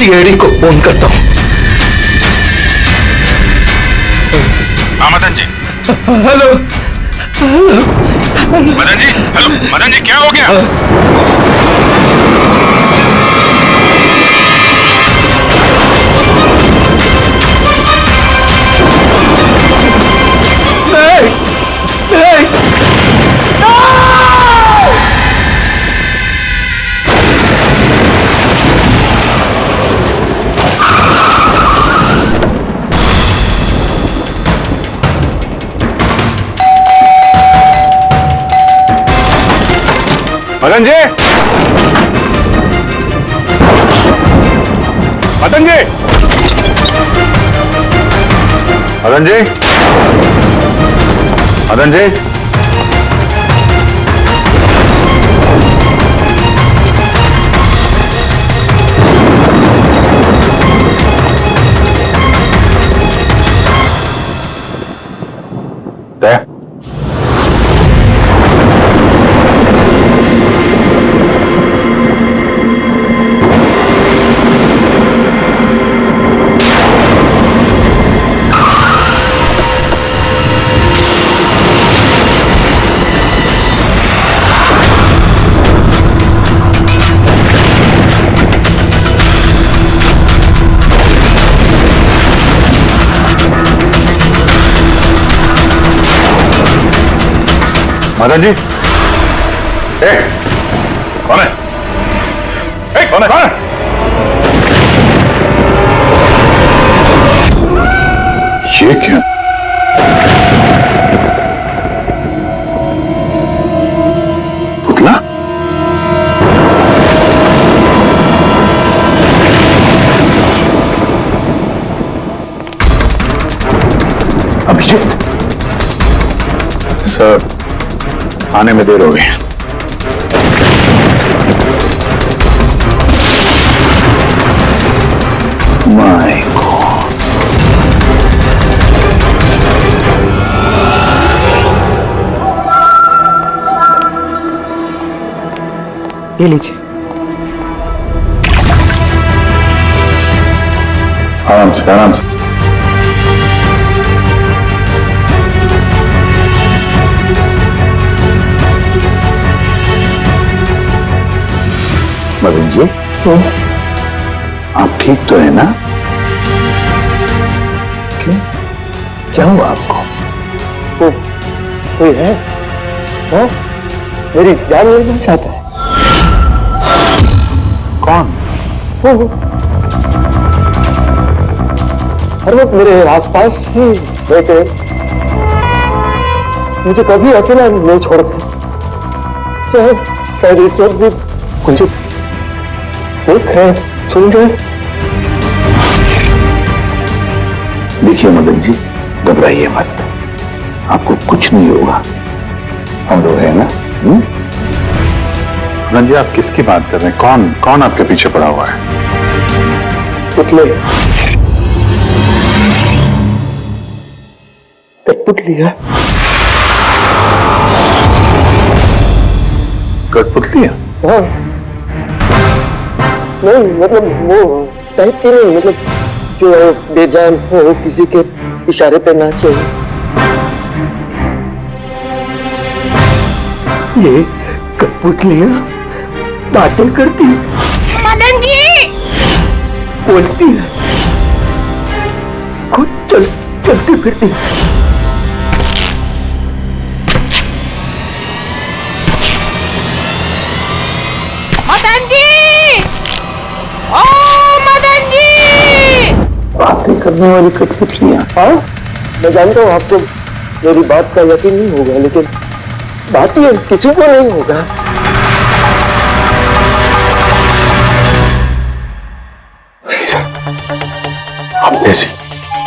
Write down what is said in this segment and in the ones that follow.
CID को phone करता हूँ। हाँ Madan ji. Hello hello Madan ji, hello Madan ji, क्या हो गया? नहीं नहीं मदन जी, मदन जी, मदन जी, मदन जी, मदन जी, ए, कौन है? ए, कौन है? कौन है? ये क्या? पुतला? अभिजीत? सर, आने में देर हो गई। My God. ये लीजिए। आराम से, आराम से। मदन जी, आप ठीक तो है ना? क्यों? क्या हुआ आपको? कोई है? हाँ? मेरी जान लेना चाहता है। कौन? वो हर वक्त मेरे आसपास ही रहते, मुझे कभी अकेला नहीं छोड़ते। शायद इस वक्त भी मुझे देख रहे, सुन रहे। देखिए मदन जी, घबराइए मत, आपको कुछ नहीं होगा, हम लोग हैं ना। मदन जी, आप किसकी बात कर रहे हैं? कौन कौन आपके पीछे पड़ा हुआ है? पुतले, कठपुतली है। कठपुतली है? हाँ, नहीं मतलब वो टाइप की नहीं, मतलब जो बेजान हो, किसी के इशारे पे नाचे। ये कठपुतलियां बातें करती, मदन जी बोलती है, खुद चलती फिरती। मदन जी, ओ मदन जी, बातें करने वाली कठपुतलियां? हाँ, मैं जानता हूँ आपको मेरी बात का यकीन नहीं होगा, लेकिन बात ये किसी को नहीं होगा। आपने से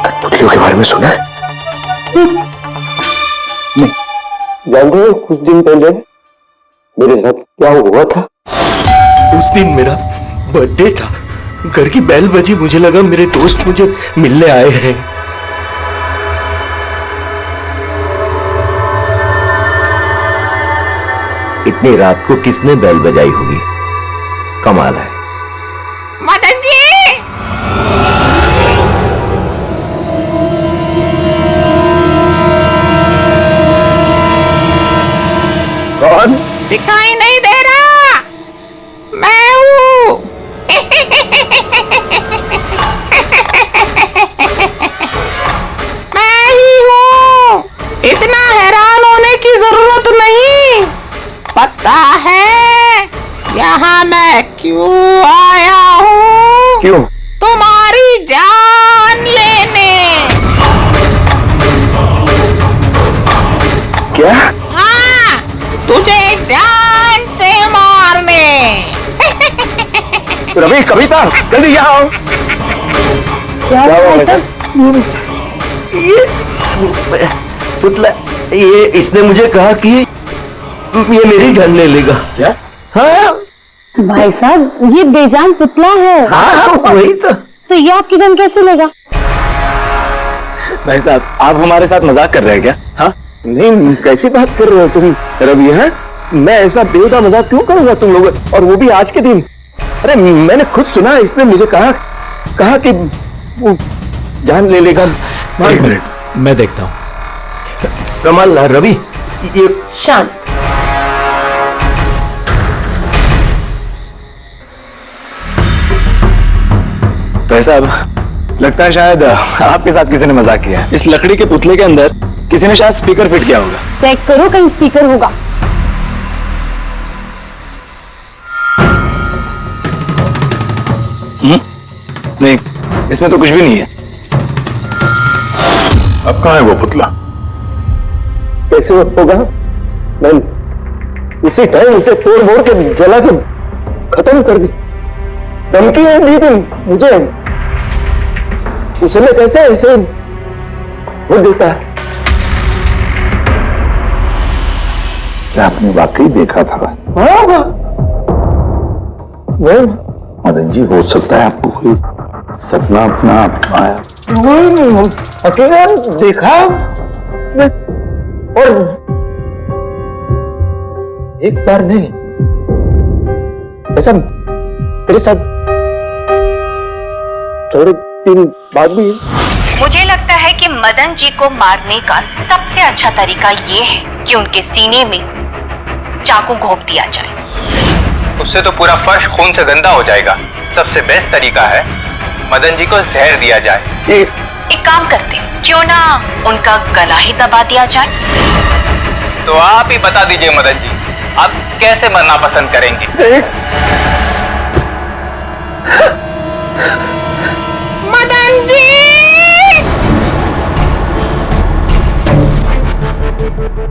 कठपुतलियों के बारे में सुना है? नहीं। जानते हो कुछ दिन पहले मेरे साथ क्या हुआ था? उस दिन मेरा बर्थडे था, घर की बेल बजी, मुझे लगा मेरे दोस्त मुझे मिलने आए हैं। इतनी रात को किसने बेल बजाई होगी? कमाल है। मदन जी, क्यों? तुम्हारी जान लेने। क्या? हाँ, तुझे जान से मारने। रवि, कविता, जल्दी यहाँ आओ। क्या हुआ भाई साहब? ये पुतला, ये इसने मुझे कहा कि ये मेरी जान ले लेगा। क्या? हाँ भाई साहब, ये बेजान पुतला है। हाँ, वही तो ये आपकी जान कैसे लेगा? भाई साहब, आप हमारे साथ मजाक कर रहे हैं क्या? हाँ, नहीं, कैसी बात कर रहे हो तुम रवि? है मैं ऐसा बेहुदा मजाक क्यों करूंगा तुम लोग, और वो भी आज के दिन? अरे मैंने खुद सुना, इसने मुझे कहा कि वो जान ले लेगा। एक मिनट, मैं देखता हूँ। संभालना रवि। ये शांत। भाई साहब, लगता है शायद आपके साथ किसी ने मजाक किया है। इस लकड़ी के पुतले के अंदर किसी ने शायद स्पीकर फिट किया होगा। चेक करो, कहीं स्पीकर होगा। नहीं, इसमें तो कुछ भी नहीं है। अब कहाँ है वो पुतला? कैसे होगा? मैं उसी टाइम उसे तोड़ मोड़ के जला के खत्म कर दी। धमकी दी थी मुझे, उसने कैसे ऐसे वो देता है? क्या आपने वाकई देखा था? हाँ, वो मदन जी, हो सकता है आपको कोई सपना अपना आया। अकेला देखा और एक बार नहीं, ऐसा मेरे साथ थोड़े दिन बाद भी। मुझे लगता है कि मदन जी को मारने का सबसे अच्छा तरीका ये है कि उनके सीने में चाकू घोंप दिया जाए। उससे तो पूरा फर्श खून से गंदा हो जाएगा। सबसे बेस्ट तरीका है मदन जी को जहर दिया जाए। एक काम करते हैं, क्यों ना उनका गला ही दबा दिया जाए? तो आप ही बता दीजिए मदन जी, आप कैसे मरना पसंद करेंगे? मदन जी,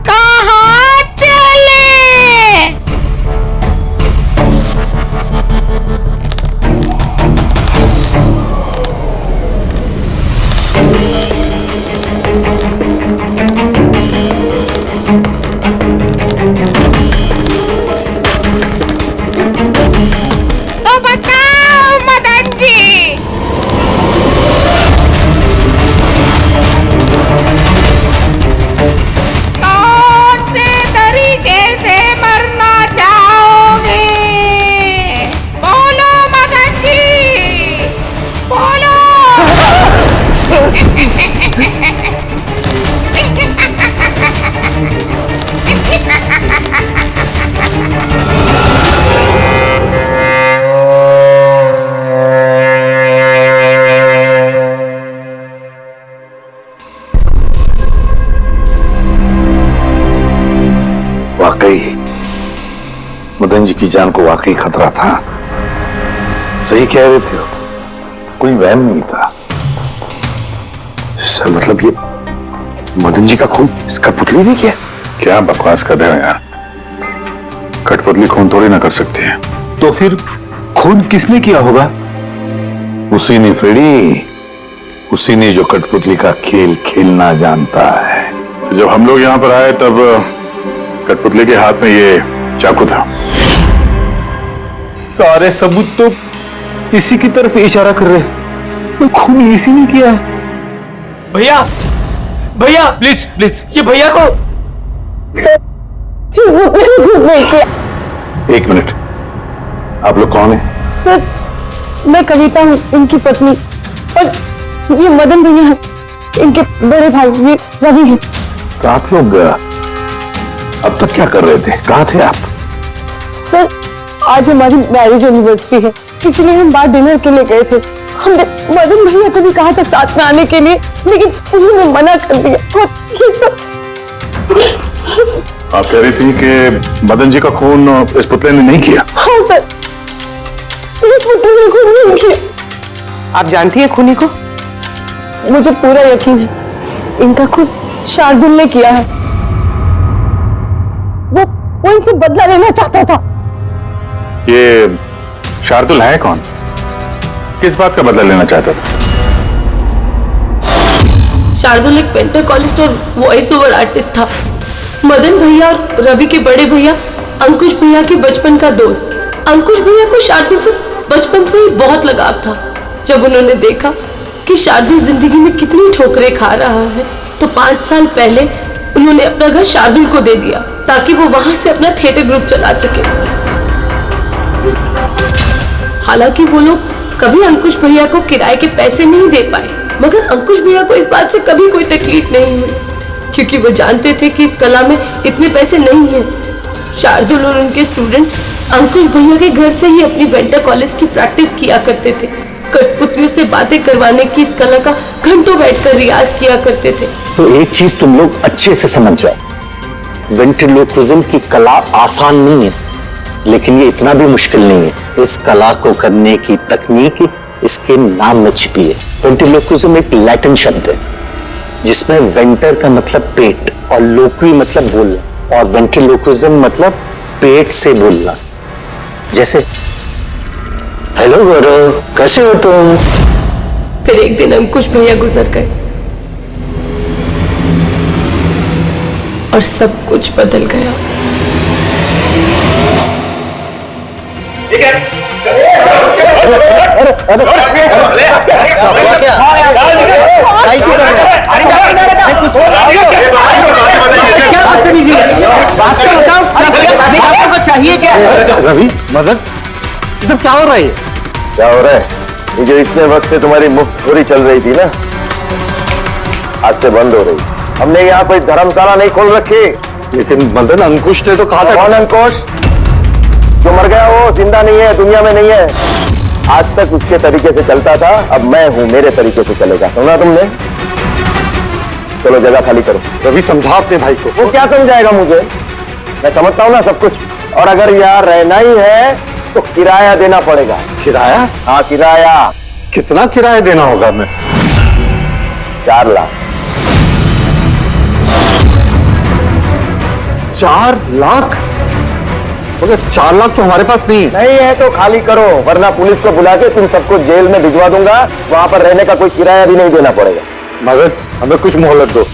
कहाँ चले? तो बताओ मदन जी, कौन से तरीके से मरना चाहोगे? बोलो मदन जी, बोलो। वाकई मदन जी की जान को वाकई खतरा था। सही कह रहे थे, कोई वहम नहीं था। सर, मतलब ये मदन जी का खून इस कठपुतली ने किया? क्या बकवास कर रहे हो यार? कठपुतली खून थोड़ी ना कर सकते हैं। तो फिर खून किसने किया होगा? उसी ने फ्रेडी, उसी ने जो कठपुतली का खेल खेलना जानता है। तो जब हम लोग यहाँ पर आए तब कठपुतली के हाथ में ये चाकू था। सारे सबूत तो इसी की तरफ इशारा कर रहे हैं। खून इसी ने किया है। भैया, भैया प्लीज प्लीज, ये भैया को। नहीं किया। एक मिनट, आप लोग कौन है? सर, मैं कविता हूँ, इनकी पत्नी, और ये मदन भैया हैं, इनके बड़े भाई, ये रवि हैं। तो आप लोग अब तक क्या कर रहे थे? कहाँ थे आप? सर, आज हमारी मैरिज एनिवर्सरी है, इसलिए हम बाहर डिनर के लिए गए थे। हमने मदन भैया को भी कहा था साथ में आने के लिए, लेकिन उन्होंने मना कर दिया। और ये सब आप कह रही थी कि मदन जी का खून इस पुतले ने नहीं किया? हाँ सर, इस पुतले ने खून नहीं किया। आप जानती हैं खूनी को? मुझे पूरा यकीन है इनका खून शार्दुल ने किया है। वो इनसे बदला लेना चाहता था। ये शार्दुल है कौन? किस बात का बदला लेना चाहता था? शार्दुल एक पेंटाकोलिस्ट और वॉइस ओवर आर्टिस्ट था। मदन भैया और रवि के बड़े भैया अंकुश भैया के बचपन का दोस्त। अंकुश भैया को शार्दुल से बचपन से ही बहुत लगाव था। जब उन्होंने देखा कि शार्दुल जिंदगी में कितनी ठोकरें खा रहा है तो 5 साल पहले उन्होंने अपना घर शार्दुल को दे दिया ताकि वो वहां से अपना थिएटर ग्रुप चला सके। हालांकि वो लोग कभी अंकुश भैया को किराए के पैसे नहीं दे पाए, मगर अंकुश भैया को इस बात से कभी कोई तकलीफ नहीं हुई क्योंकि वो जानते थे कि इस कला में इतने पैसे नहीं हैं। शार्दुल और उनके स्टूडेंट्स अंकुश भैया के घर से ही अपनी पेंटाकोलिस्ट की प्रैक्टिस किया करते थे। कठपुतलियों से बातें करवाने की इस कला का घंटों बैठकर रियाज किया करते थे। तो एक चीज तुम लोग अच्छे से समझ जाओ, वेंट्रिलोक्विज्म की कला आसान नहीं है, लेकिन ये इतना भी मुश्किल नहीं है। इस कला को करने की तकनीक इसके नाम में छिपी है। वेंट्रिलोक्विज्म एक लैटिन शब्द है जिसमें वेंटर का मतलब पेट और लोक्वी मतलब बोलना और वेंट्रिलोक्विज्म मतलब पेट से बोलना। जैसे हेलो गौरव, कैसे हो तुम? फिर एक दिन अंकुश भैया गुजर गए और सब कुछ बदल गया। चाहिए क्या? रवि, मदन, ये सब क्या हो रहा है? क्या हो रहा है? ये जो इतने वक्त से तुम्हारी मुफ्तखोरी चल रही थी ना, आज से बंद हो रही। हमने यहाँ कोई धर्मशाला नहीं खोल रखी। लेकिन मदन, अंकुश ने तो कहा था। कौन अंकुश? जो मर गया वो जिंदा नहीं है, दुनिया में नहीं है। आज तक उसके तरीके से चलता था, अब मैं हूं, मेरे तरीके से चलेगा। सुना तुमने? चलो जगह खाली करो। रवि, समझा अपने भाई को। वो क्या समझाएगा मुझे? मैं समझता हूँ ना सब कुछ। और अगर यहाँ रहना ही है तो किराया देना पड़ेगा। किराया? हाँ, किराया। कितना किराया देना होगा? मैं 4 लाख। 4 लाख? मगर 4 लाख तो हमारे पास नहीं है। नहीं है तो खाली करो, वरना पुलिस को बुला के तुम सबको जेल में भिजवा दूंगा। वहां पर रहने का कोई किराया भी नहीं देना पड़ेगा। मदन, हमें कुछ मोहलत दो।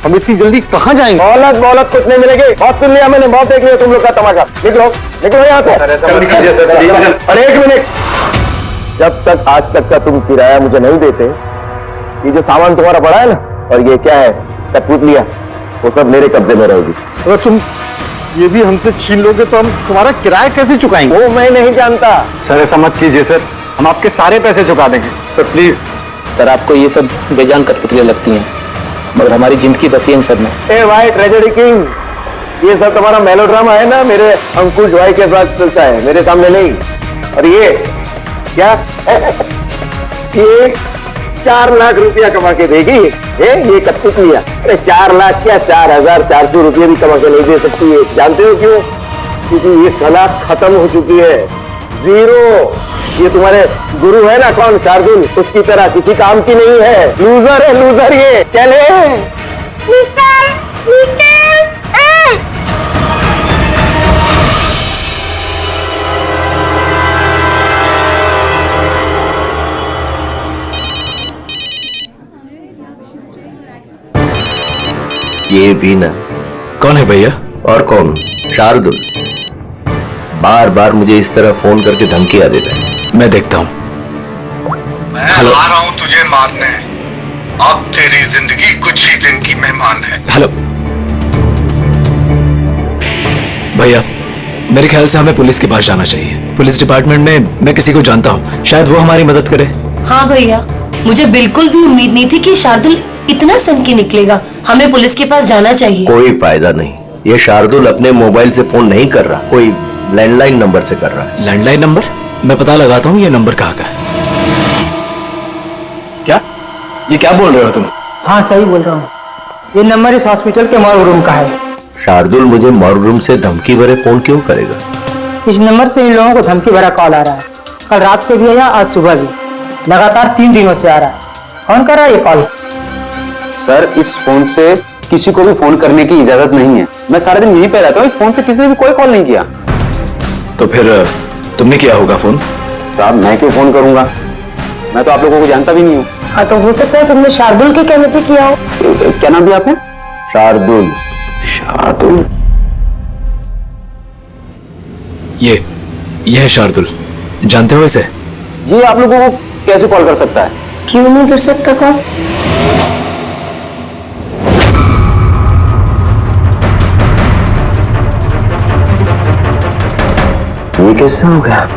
हम इतनी जल्दी कहाँ जाएंगे? मोहलत कुछ नहीं मिलेगी। बहुत सुन लिया मैंने, बहुत देख लिया तुम लोग का तमाशा। निकलो निकलो यहाँ से। और एक मिनट, जब तक आज तक का तुम किराया मुझे नहीं देते, ये जो सामान तुम्हारा पड़ा है ना, और ये क्या है कठपुतलियां, वो सब मेरे कब्जे में रहेगी। अगर तुम ये भी हमसे छीन लोगे तो हम तुम्हारा किराया कैसे चुकाएंगे? वो मैं नहीं जानता। सर ऐसा मत कीजिए सर, हम आपके सारे पैसे चुका देंगे। Sir please. सर, आपको ये सब बेजान कठपुतलियां लगती हैं, मगर हमारी जिंदगी बसी इन सब में। ए भाई ट्रेजेडी किंग, ये सब तुम्हारा मेलोड्रामा है ना, मेरे अंकुश भाई के साथ चलता है, मेरे सामने नहीं। और ये क्या? ये 4 लाख रुपया कमा के देगी ये कठपुतलियां? अरे 4 लाख क्या, 4,400 रुपये भी कमा के नहीं दे सकती है। जानते हो क्यों? क्योंकि ये कला खत्म हो चुकी है, जीरो। ये तुम्हारे गुरु है ना, कौन? शार्दुल, उसकी तरह किसी काम की नहीं है। लूजर है, लूजर ये। चले निकल निकल। ये भी ना। कौन है भैया? और कौन? शार्दुल। बार बार मुझे इस तरह फोन करके धमकियां देता है। मैं देखता हूँ। मैं आ रहा हूँ तुझे मारने। अब तेरी जिंदगी कुछ ही दिन की मेहमान है। हेलो भैया, मेरे ख्याल से हमें पुलिस के पास जाना चाहिए। पुलिस डिपार्टमेंट में मैं किसी को जानता हूँ, शायद वो हमारी मदद करे। हाँ भैया, मुझे बिल्कुल भी उम्मीद नहीं थी कि शार्दुल इतना सनकी निकलेगा। हमें पुलिस के पास जाना चाहिए। कोई फायदा नहीं। ये शार्दुल अपने मोबाइल से फोन नहीं कर रहा, कोई लैंडलाइन नंबर से कर रहा है। Landline number? मैं पता लगाता हूँ ये नंबर कहाँ का है। क्या? ये क्या बोल रहे हो तुम? हाँ सही बोल रहा हूँ, ये नंबर इस हॉस्पिटल के मॉर्ग रूम का है। शार्दुल मुझे मॉर्ग रूम से धमकी भरे फोन क्यों करेगा? इस नंबर से इन लोगों को धमकी भरा कॉल आ रहा है। कल रात को भी आया, आज सुबह भी। लगातार 3 दिनों से आ रहा है। कौन कर रहा है ये कॉल? सर, इस फोन से किसी को भी फोन करने की इजाजत नहीं है। मैं सारा दिन यहीं पे रहता हूँ, इस फोन से किसी ने भी कोई कॉल नहीं किया। तो फिर तुमने किया होगा फोन? साहब, मैं क्यों फोन करूंगा? मैं तो आप लोगों को जानता भी नहीं हूँ। हाँ, तो हो सकता है तुमने शार्दुल के कहने पे किया हो। क्या नाम दिया आपने? शार्दुल। शार्दुल? ये है शार्दुल, जानते हो इसे? ये आप लोगों को कैसे कॉल कर सकता है? क्यों नहीं कर सकता कॉल? ये कैसे हो गया?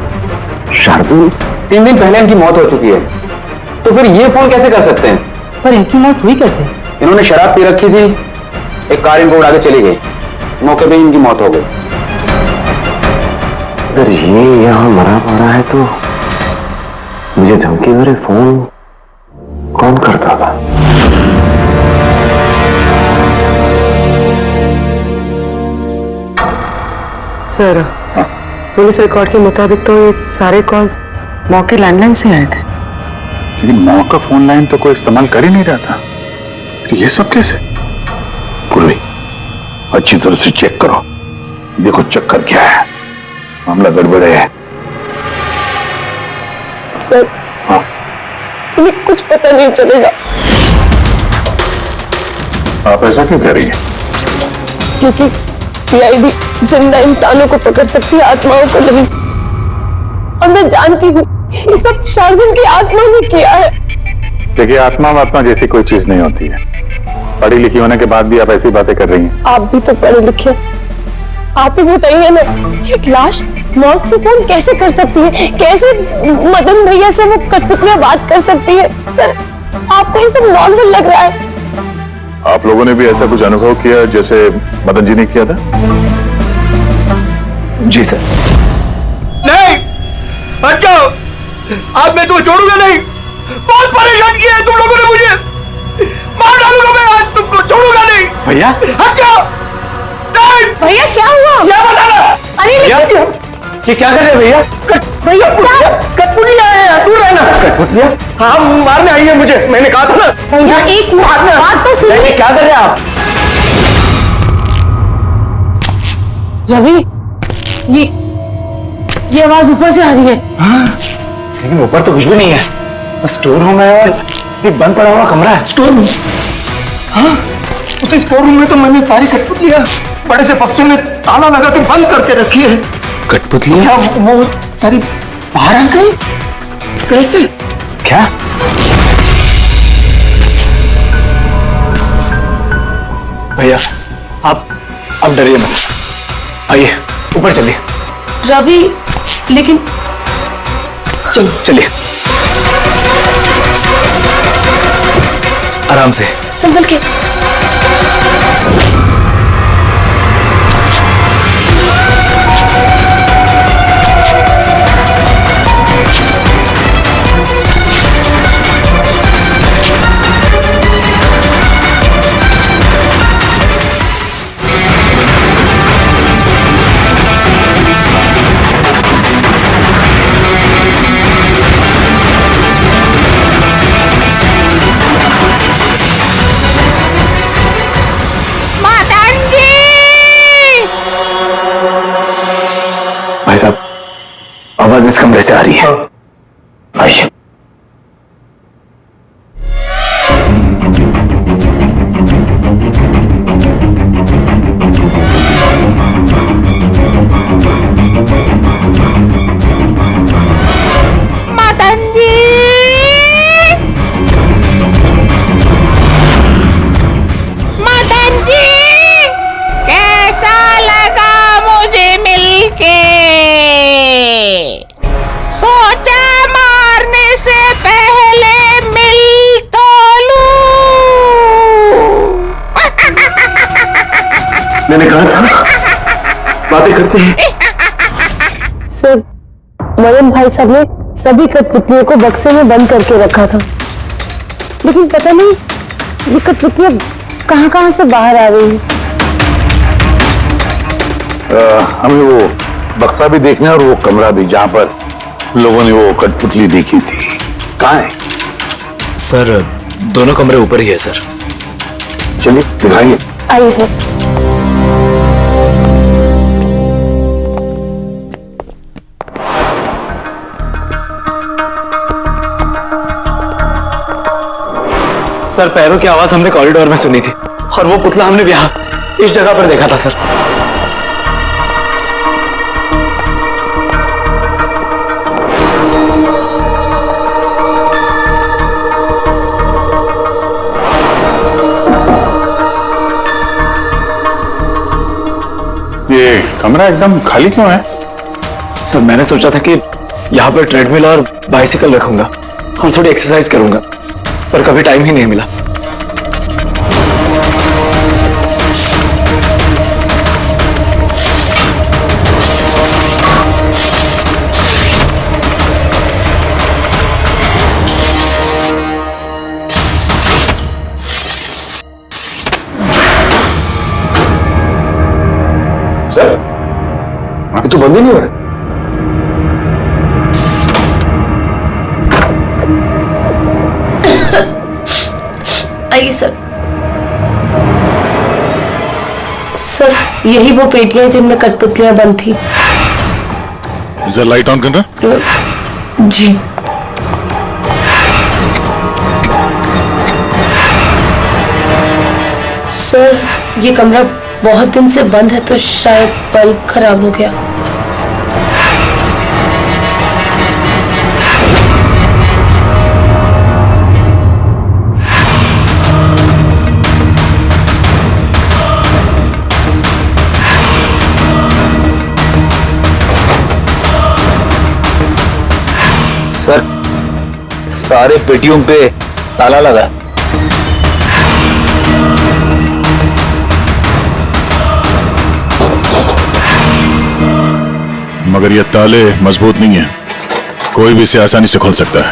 शार्दुल? 3 दिन पहले इनकी मौत हो चुकी है, तो फिर ये फोन कैसे कर सकते हैं? पर इनकी मौत हुई कैसे? इन्होंने शराब पी रखी थी, एक कार इनको उड़ा के चली गई, मौके पे ही इनकी मौत हो गई। अगर ये यहाँ मरा पड़ा है तो मुझे धमकी भरे फोन कौन करता था? सर, पुलिस रिकॉर्ड के मुताबिक तो ये सारे कॉल्स मौके लैंडलाइन से आए थे। लेकिन मौ का फोन लाइन तो कोई इस्तेमाल कर ही नहीं रहा था। फिर ये सब कैसे? पूर्वी, अच्छी तरह से चेक करो, देखो चक्कर क्या है, मामला गड़बड़ है। सर, इन्हें कुछ पता नहीं चलेगा। आप ऐसा क्यों कह रही हैं? क्योंकि सीआईडी जिंदा इंसानों को पकड़ सकती है, आत्माओं को नहीं। और मैं जानती हूँ ये सब शार्दुल की आत्मा ने किया है। देखिए, आत्मा जैसी कोई चीज नहीं होती है। पढ़ी लिखी होने के बाद भी आप ऐसी बातें कर रही हैं। आप भी तो पढ़े लिखे, आप ही बताइए ना, एक लाश मौत से फोन कैसे कर सकती है? कैसे मदन भैया से वो कठपुतलियां बात कर सकती है? सर, आपको ये सब नॉर्मल लग रहा है? आप लोगों ने भी ऐसा कुछ अनुभव किया जैसे मदन जी ने किया था? जी सर। नहीं, हट जाओ, आज मैं तुम्हें छोड़ूंगा नहीं। बहुत परेशान किया है तुम लोगों ने मुझे, मार डालूंगा मैं, आज तुमको छोड़ूंगा नहीं। भैया, हट जाओ। नहीं भैया क्या हुआ? क्या बताना? अरे लेकिन ये क्या कर रहे हैं भैया? भैया कठपुतली आए हैं, दूर रहना। कठपुतलियां? हाँ, मारने आई है मुझे, मैंने कहा था ना। भैया एक बात तो सुनिए। क्या कर रहे हैं आप? रवि, ये आवाज ऊपर से आ रही है। लेकिन ऊपर तो कुछ भी नहीं है, बस स्टोर रूम है और ये बंद पड़ा हुआ कमरा है। Store room? हाँ, उसी स्टोर रूम में तो मैंने सारी कठपुतलियां बड़े से बक्से में ताला लगा के बंद करके रखी है। कठपुतलियां? क्या वो सारी बाहर आ गई? कैसे? क्या? भैया, आप डरिए मत, आइए ऊपर चलिए। रवि, लेकिन चलिए आराम से, संभल के। भाई साहब, आवाज इस कमरे से आ रही है, आइए। मदन जी, मदन जी, कैसा लगा मुझे मिलके? सोचा मारने से पहले मिल तो लूं। मैंने कहा था बातें करते हैं। सर, मदन भाई साहब ने सभी कठपुतलियों को बक्से में बंद करके रखा था, लेकिन पता नहीं ये कठपुतलियां कहां से बाहर आ रही हैं। हमें वो बक्सा भी देखना है और वो कमरा भी जहां पर लोगों ने वो कठपुतली देखी थी। कहाँ है? सर दोनों कमरे ऊपर ही है सर। चलिए दिखाइए। आइए सर। सर पैरों की आवाज हमने कॉरिडोर में सुनी थी और वो पुतला हमने यहाँ इस जगह पर देखा था सर। ये कमरा एकदम खाली क्यों है? सर मैंने सोचा था कि यहाँ पर ट्रेडमिल और बाइसिकल रखूंगा और थोड़ी एक्सरसाइज करूंगा, पर कभी टाइम ही नहीं मिला। सर अभी तो बंद ही नहीं हो रहा। आइए सर। सर यही वो पेटियां जिनमें कठपुतलियां बंद थी। इधर लाइट ऑन करना। जी। सर ये कमरा बहुत दिन से बंद है तो शायद बल्ब खराब हो गया। सर सारे पेटियों पे ताला लगा। मगर ये ताले मजबूत नहीं है, कोई भी इसे आसानी से खोल सकता है।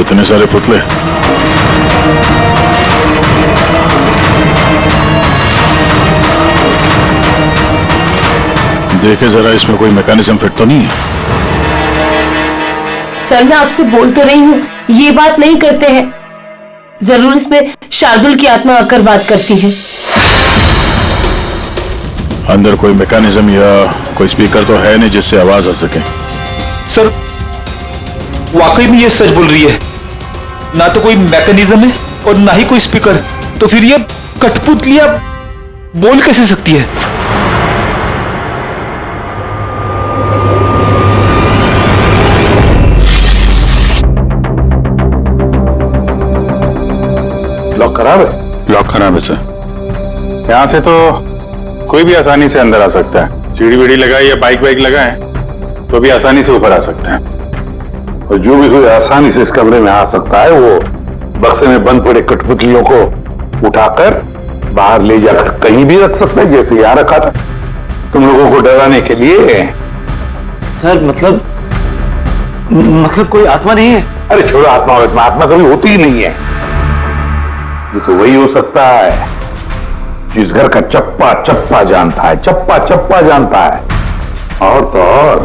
इतने सारे पुतले, देखे जरा इसमें कोई मैकेनिज्म फिट तो नहीं है। सर मैं आपसे बोल तो रही हूँ ये बात नहीं करते हैं, जरूर इसमें शार्दुल की आत्मा आकर बात करती है। अंदर कोई मैकेनिज्म या कोई स्पीकर तो है नहीं जिससे आवाज आ सके। सर वाकई में ये सच बोल रही है, ना तो कोई मैकेनिज्म है और ना ही कोई स्पीकर, तो फिर ये कठपुतलियां बोल कैसे सकती है? लॉक खराब है। लॉक खराब है सर। यहाँ से तो कोई भी आसानी से अंदर आ सकता है। सीढ़ी वीढ़ी लगाए या बाइक वाइक लगाए तो भी आसानी से ऊपर आ सकते हैं। और जो भी कोई आसानी से इस कमरे में आ सकता है वो बक्से में बंद पड़े कठपुतलियों को उठाकर बाहर ले जाकर कहीं भी रख सकता है, जैसे यहाँ रखा था तुम लोगों को डराने के लिए। सर मतलब कोई आत्मा नहीं है? अरे छोड़ो आत्मा, आत्मा कभी होती ही नहीं है। ये तो वही हो सकता है जिस घर का चप्पा चप्पा जानता है, चप्पा चप्पा जानता है। और तो और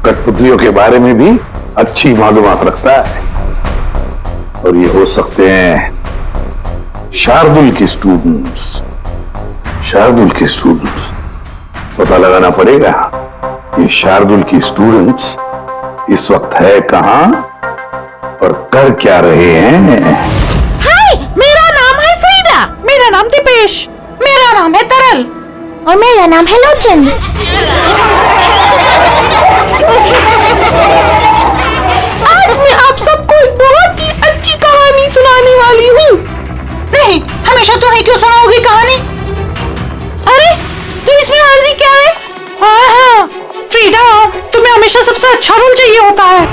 कठपुतलियों के बारे में भी अच्छी मालूमात रखता है। और ये हो सकते हैं शार्दुल के स्टूडेंट्स। शार्दुल के स्टूडेंट्स पता लगाना पड़ेगा ये शार्दुल के स्टूडेंट्स इस वक्त है कहां और कर क्या रहे हैं। हाय, मेरा नाम है फ्रीडा। मेरा नाम दीपेश। मेरा नाम है तरल। और मेरा नाम है लोचन। आज मैं आप सबको एक बहुत ही अच्छी कहानी सुनाने वाली हूँ। नहीं, हमेशा तुम ही क्यों सुनाओगी कहानी? अरे तुम इसमें अर्जी क्या है? हाँ, फ्रीडा तुम्हें हमेशा सबसे अच्छा रोल चाहिए होता है।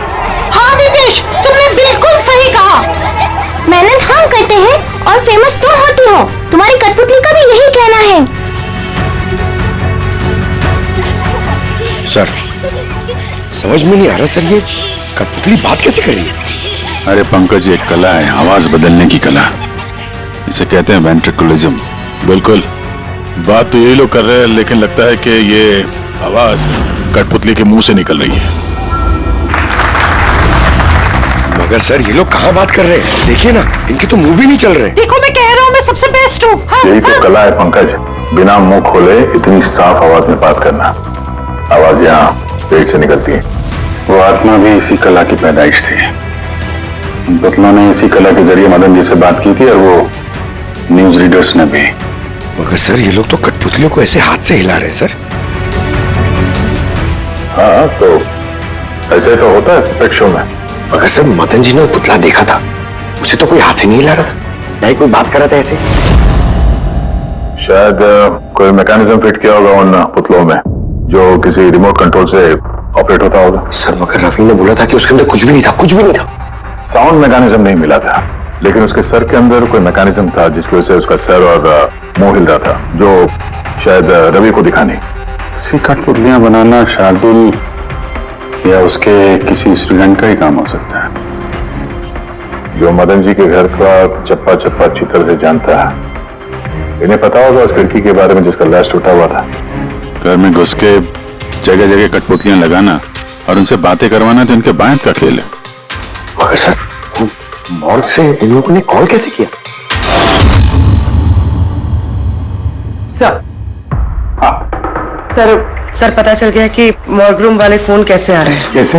हाँ दीपेश, तुमने बिल्कुल सही कहा। मेहनत हम करते हैं और फेमस तुम होती हो। तुम्हारी कठपुतली का भी यही कहना है। सर समझ में नहीं आ रहा सर, ये कठपुतली बात कैसे कर रही है? अरे पंकज, एक कला है आवाज बदलने की कला। इसे कहते हैं वेंट्रिकुलिज्म। बिल्कुल, बात तो यही लोग कर रहे हैं, लेकिन लगता है कि ये आवाज कठपुतली के मुंह से निकल रही है। मगर सर ये लोग कहाँ बात कर रहे हैं? देखिए ना, इनके तो मुंह भी नहीं चल रहे। देखो मैं कह रहा हूँ मैं सबसे बेस्ट हूँ। हाँ, यही तो कला है पंकज, बिना मुंह खोले इतनी साफ आवाज में बात करना। आवाज यहाँ पेट से निकलती है। वो आत्मा भी इसी कला की पैदाइश थी। उन पुतलों ने इसी कला के जरिए मदन जी से बात की थी और वो न्यूज रीडर्स ने भी। मगर सर ये लोग तो कठपुतलियों को ऐसे हाथ से हिला रहे हैं सर। हाँ तो ऐसे तो होता है पेट शो में। मगर सर मदन जी ने वो पुतला देखा था, उसे तो कोई हाथ से नहीं हिला रहा था, नहीं कोई बात कर रहा था ऐसे। शायद कोई मैकेनिज्म फिट किया होगा उन पुतलों में जो किसी रिमोट कंट्रोल से ऑपरेट होता होगा। सर मगर रवि ने बोला था कि उसके अंदर कुछ भी नहीं था, कुछ भी नहीं था। साउंड मैकेनिज्म नहीं मिला था, लेकिन उसके सर के अंदर कोई मैकेनिज्म था जिसकी वजह से उसका सर और मुंह हिल रहा था, जो शायद रवि को दिखा नहीं। सी कठपुतलियां बनाना शार्दुल या उसके किसी स्टूडेंट का ही काम हो सकता है, जो मदन जी के घर का चप्पा चप्पा अच्छी तरह से जानता है। इन्हें पता होगा उस खिड़की के बारे में जिसका लैस टूटा हुआ था। घर में घुस के जगह जगह कठपुतलियां लगाना और उनसे बातें करवाना तो इनके बायत का खेल है। मगर सर मॉर्ग से इन लोगों ने कॉल कैसे किया? सर सर पता चल गया कि मॉर्ग रूम वाले फोन कैसे आ रहे हैं। कैसे?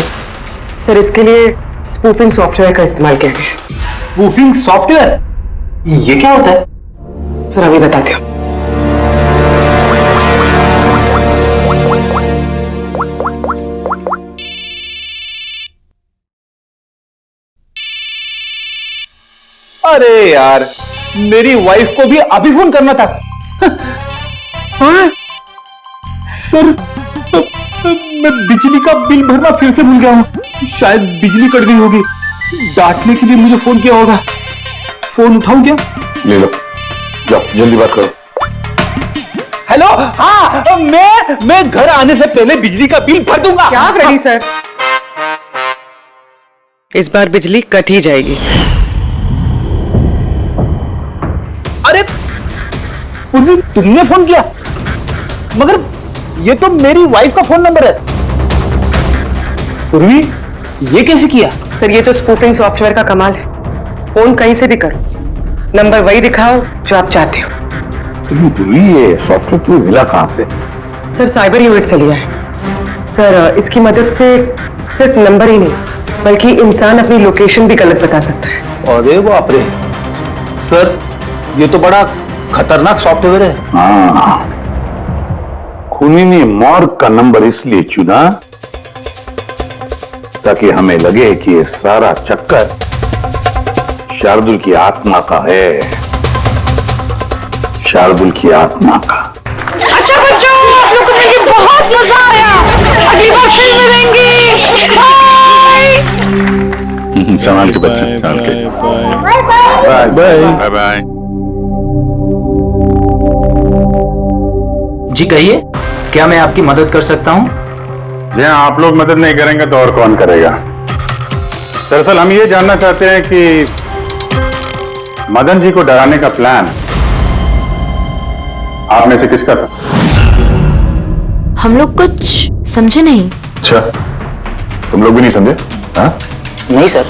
सर इसके लिए स्पूफिंग सॉफ्टवेयर का इस्तेमाल किया गया। स्पूफिंग सॉफ्टवेयर, ये क्या होता है? सर अभी बताती हूँ। अरे यार, मेरी वाइफ को भी अभी फोन करना था। हाँ? सर मैं बिजली का बिल भरना फिर से भूल गया हूँ। शायद बिजली कट गई होगी। डांटने के लिए मुझे फोन किया होगा। फोन उठाऊं क्या? ले लो, जाओ जल्दी बात करो। हेलो, हाँ मैं घर आने से पहले बिजली का बिल भर दूंगा। क्या फ्रेडी सर, इस बार बिजली कट ही जाएगी। अरे पूर्वी, तुमने फोन किया? मगर ये तो मेरी वाइफ का फोन नंबर है। पूर्वी, ये कैसे किया? सर ये तो स्पूफिंग सॉफ्टवेयर का कमाल है। फोन कहीं से भी करो, नंबर वही दिखाओ जो आप चाहते हो। ये सॉफ्टवेयर तुम्हें मिला कहां से? सर साइबर यूनिट से लिया है। सर इसकी मदद से सिर्फ नंबर ही नहीं बल्कि इंसान अपनी लोकेशन भी गलत बता सकता है। अरे बाप रे, सर ये तो बड़ा खतरनाक सॉफ्टवेयर है। हाँ, खूनी ने मॉर्ग का नंबर इसलिए चुना ताकि हमें लगे कि ये सारा चक्कर शार्दुल की आत्मा का है, शार्दुल की आत्मा का। अच्छा बच्चों, आप लोगों को मिलके बहुत मजा आया। अगली बार फिर मिलेंगे। बाय। संभाल के बच्चे, संभाल के। Bye bye bye. जी कहिए, क्या मैं आपकी मदद कर सकता हूँ? जी हाँ, आप लोग मदद नहीं करेंगे तो और कौन करेगा? दरअसल हम ये जानना चाहते हैं कि मदन जी को डराने का प्लान आप में से किसका था? हम लोग कुछ समझे नहीं। अच्छा, तुम लोग भी नहीं समझे? हाँ? नहीं सर।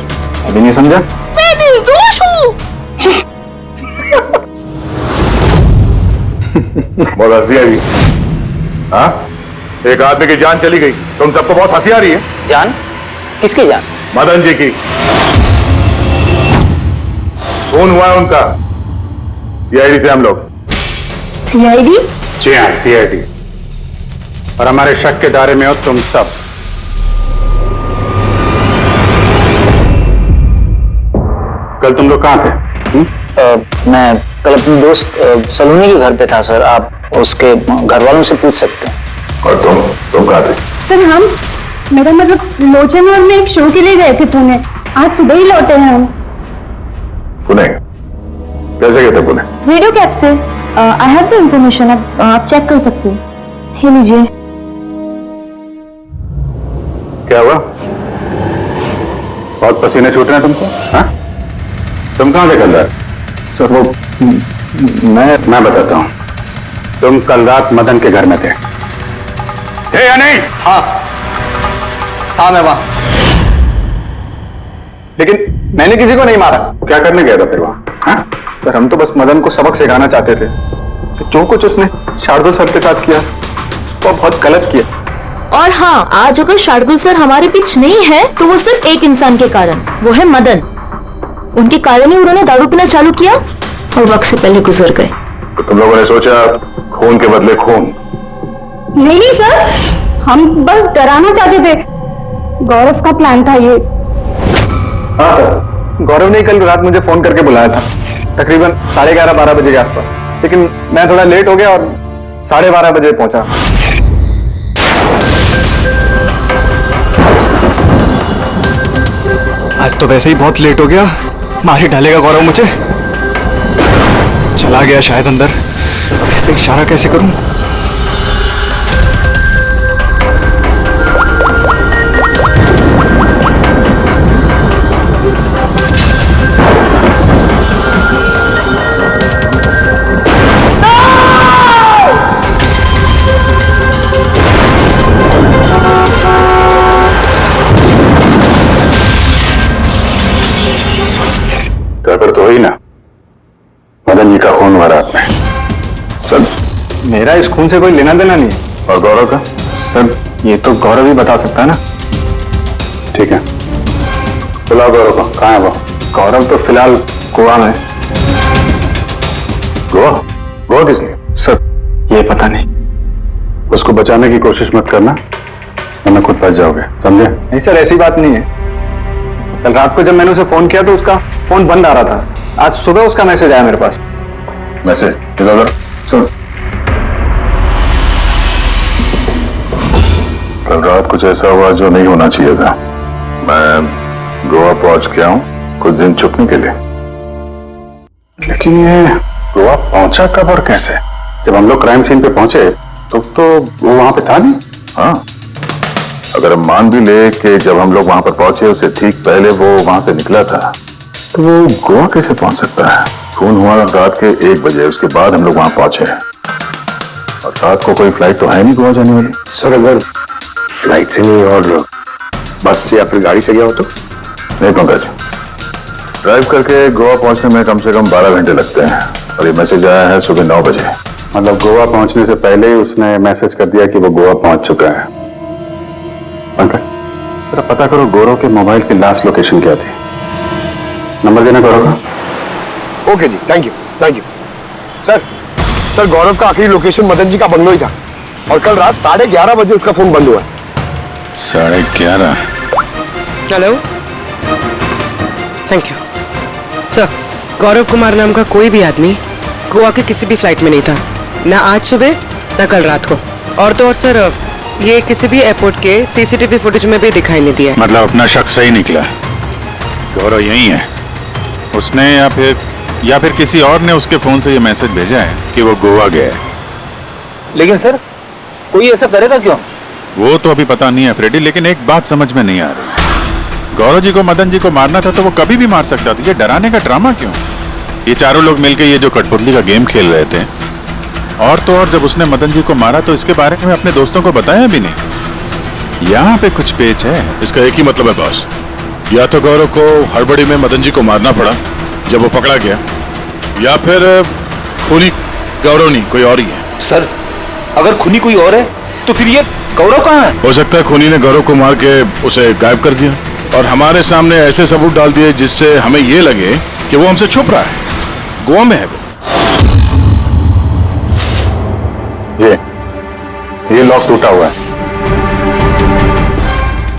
अभी नहीं समझा? मैं निर्दोष हूँ। बहुत हंसी आ रही है। हाँ? एक आदमी की जान चली गई, तुम सबको बहुत हंसी आ रही है। जान? किसकी जान? मदन जी की। खून हुआ है उनका सीआईडी से हम लोग। सीआईडी? जी हाँ, सीआईडी। और हमारे शक के दायरे में हो तुम सब। कल तुम लोग कहाँ थे? मैं कल अपने दोस्त सलोनी के घर पे था सर। आप उसके घर वालों से पूछ सकते हैं। और तुम कहाँ थे? सर हम, मेरा मतलब लोचन और मैं एक शो के लिए गए थे पुणे। आज सुबह ही लौटे हैं हम। पुणे? कैसे गए थे पुणे? वीडियो कैप से। आई हैव द इंफॉर्मेशन, अब आप चेक कर सकते हैं। ये लीजिए। क्या हुआ? बहुत पसीने छूट रहे हैं तुमको? हाँ? तुम कहाँ थे कल रात? सर वो मैं बताता हूं। तुम कल रात मदन के घर में थे या नहीं? हाँ मैं वहां, लेकिन मैंने किसी को नहीं मारा। क्या करने गया था फिर वहां? हाँ? पर हम तो बस मदन को सबक सिखाना चाहते थे। तो जो कुछ उसने शार्दुल सर के साथ किया वो बहुत गलत किया। और हाँ, आज अगर शार्दुल सर हमारे बीच नहीं है तो वो सिर्फ एक इंसान के कारण, वो है मदन। उनके कारण ही उन्होंने दारू पीना चालू किया और वक्त से पहले गुजर गए। तो तुम लोगों ने सोचा खून के बदले खून? नहीं सर, हम बस डराना चाहते थे। गौरव का प्लान था ये। हाँ सर, गौरव ने कल रात मुझे फोन करके बुलाया था, तकरीबन 11:30-12 बजे के आसपास। लेकिन मैं थोड़ा लेट हो गया और 12:30 बजे पहुंचा। आज तो वैसे ही बहुत लेट हो गया, मार ही डालेगा गौरव मुझे। चला गया शायद अंदर, कैसे इशारा कैसे करूं? गड़बड़ तो हुई ना? मदन जी का खून हुआ रात में। सर, मेरा इस खून से कोई लेना देना नहीं है। और गौरव का? सर, ये तो गौरव ही बता सकता है ना। ठीक है, बुलाओ गौरव को। कहाँ है वो? गौरव तो फिलहाल गोवा में। गोवा? गोवा किस लिए? सर, ये पता नहीं। उसको बचाने की कोशिश मत करना, वरना खुद बच जाओगे, समझे? नहीं सर, ऐसी बात नहीं है। कल रात को जब मैंने उसे फोन किया तो उसका फोन बंद आ रहा था। आज सुबह उसका मैसेज आया मेरे पास। मैसेज? इधर सुन। कल रात कुछ ऐसा हुआ जो नहीं होना चाहिए था। मैं गोवा पहुंच गया हूं कुछ दिन छुपने के लिए। लेकिन ये गोवा पहुंचा कब और कैसे? जब हम लोग क्राइम सीन पे पहुंचे तो वो वहां पे था नहीं। हाँ, अगर हम मान भी ले कि जब हम लोग वहां पर पहुंचे उससे ठीक पहले वो वहां से निकला था, तो वो गोवा कैसे पहुंच सकता है? खून हुआ रात के 1 बजे, उसके बाद हम लोग वहां पहुंचे और रात को कोई फ्लाइट तो है नहीं गोवा जाने वाली। सर, अगर फ्लाइट से नहीं और बस से या फिर गाड़ी से गया हो तो? नहीं पंकज, ड्राइव करके गोवा पहुंचने में कम से कम 12 घंटे लगते हैं और ये मैसेज आया है सुबह 9 बजे। मतलब गोवा पहुंचने से पहले ही उसने मैसेज कर दिया कि वो गोवा पहुंच चुका है। पंकज, जरा पता करो गौरव के मोबाइल की लास्ट लोकेशन क्या थी। नंबर देना गौरव का। Okay ji, thank you. Sir, Gaurav का आखिरी लोकेशन मदन जी का बंगलो ही था और कल रात 11:30 बजे उसका फोन बंद हुआ। 11:30? Hello, thank you sir. Gaurav Kumar नाम का कोई भी आदमी गोवा के किसी भी फ्लाइट में नहीं था, ना आज सुबह ना कल रात को। और तो और सर, ये किसी भी एयरपोर्ट के सीसीटीवी फुटेज में भी दिखाई नहीं दिया। मतलब अपना शक सही निकला, गौरव यही है उसने या फिर किसी और ने उसके फोन से ये मैसेज भेजा है कि वो गोवा गया है। लेकिन सर, कोई ऐसा करेगा क्यों? वो तो अभी पता नहीं है फ्रेडी, लेकिन एक बात समझ में नहीं आ रही। गौरव जी को मदन जी को मारना था तो वो कभी भी मार सकता था। ये डराने का ड्रामा क्यों? ये चारों लोग मिलकर ये जो कठपुतली का गेम खेल रहे थे। और तो और जब उसने मदन जी को मारा तो इसके बारे में अपने दोस्तों को बताया भी नहीं। यहाँ पे कुछ पेच है। इसका एक ही मतलब है बॉस, या तो गौरव को हड़बड़ी में मदन जी को मारना पड़ा जब वो पकड़ा गया, या फिर खूनी गौरव नहीं कोई और ही है। सर, अगर खूनी कोई और है तो फिर ये गौरव कहाँ है? हो सकता है खूनी ने गौरव को मार के उसे गायब कर दिया और हमारे सामने ऐसे सबूत डाल दिए जिससे हमें ये लगे कि वो हमसे छुप रहा है, गोवा में है वो। ये लॉक टूटा हुआ है।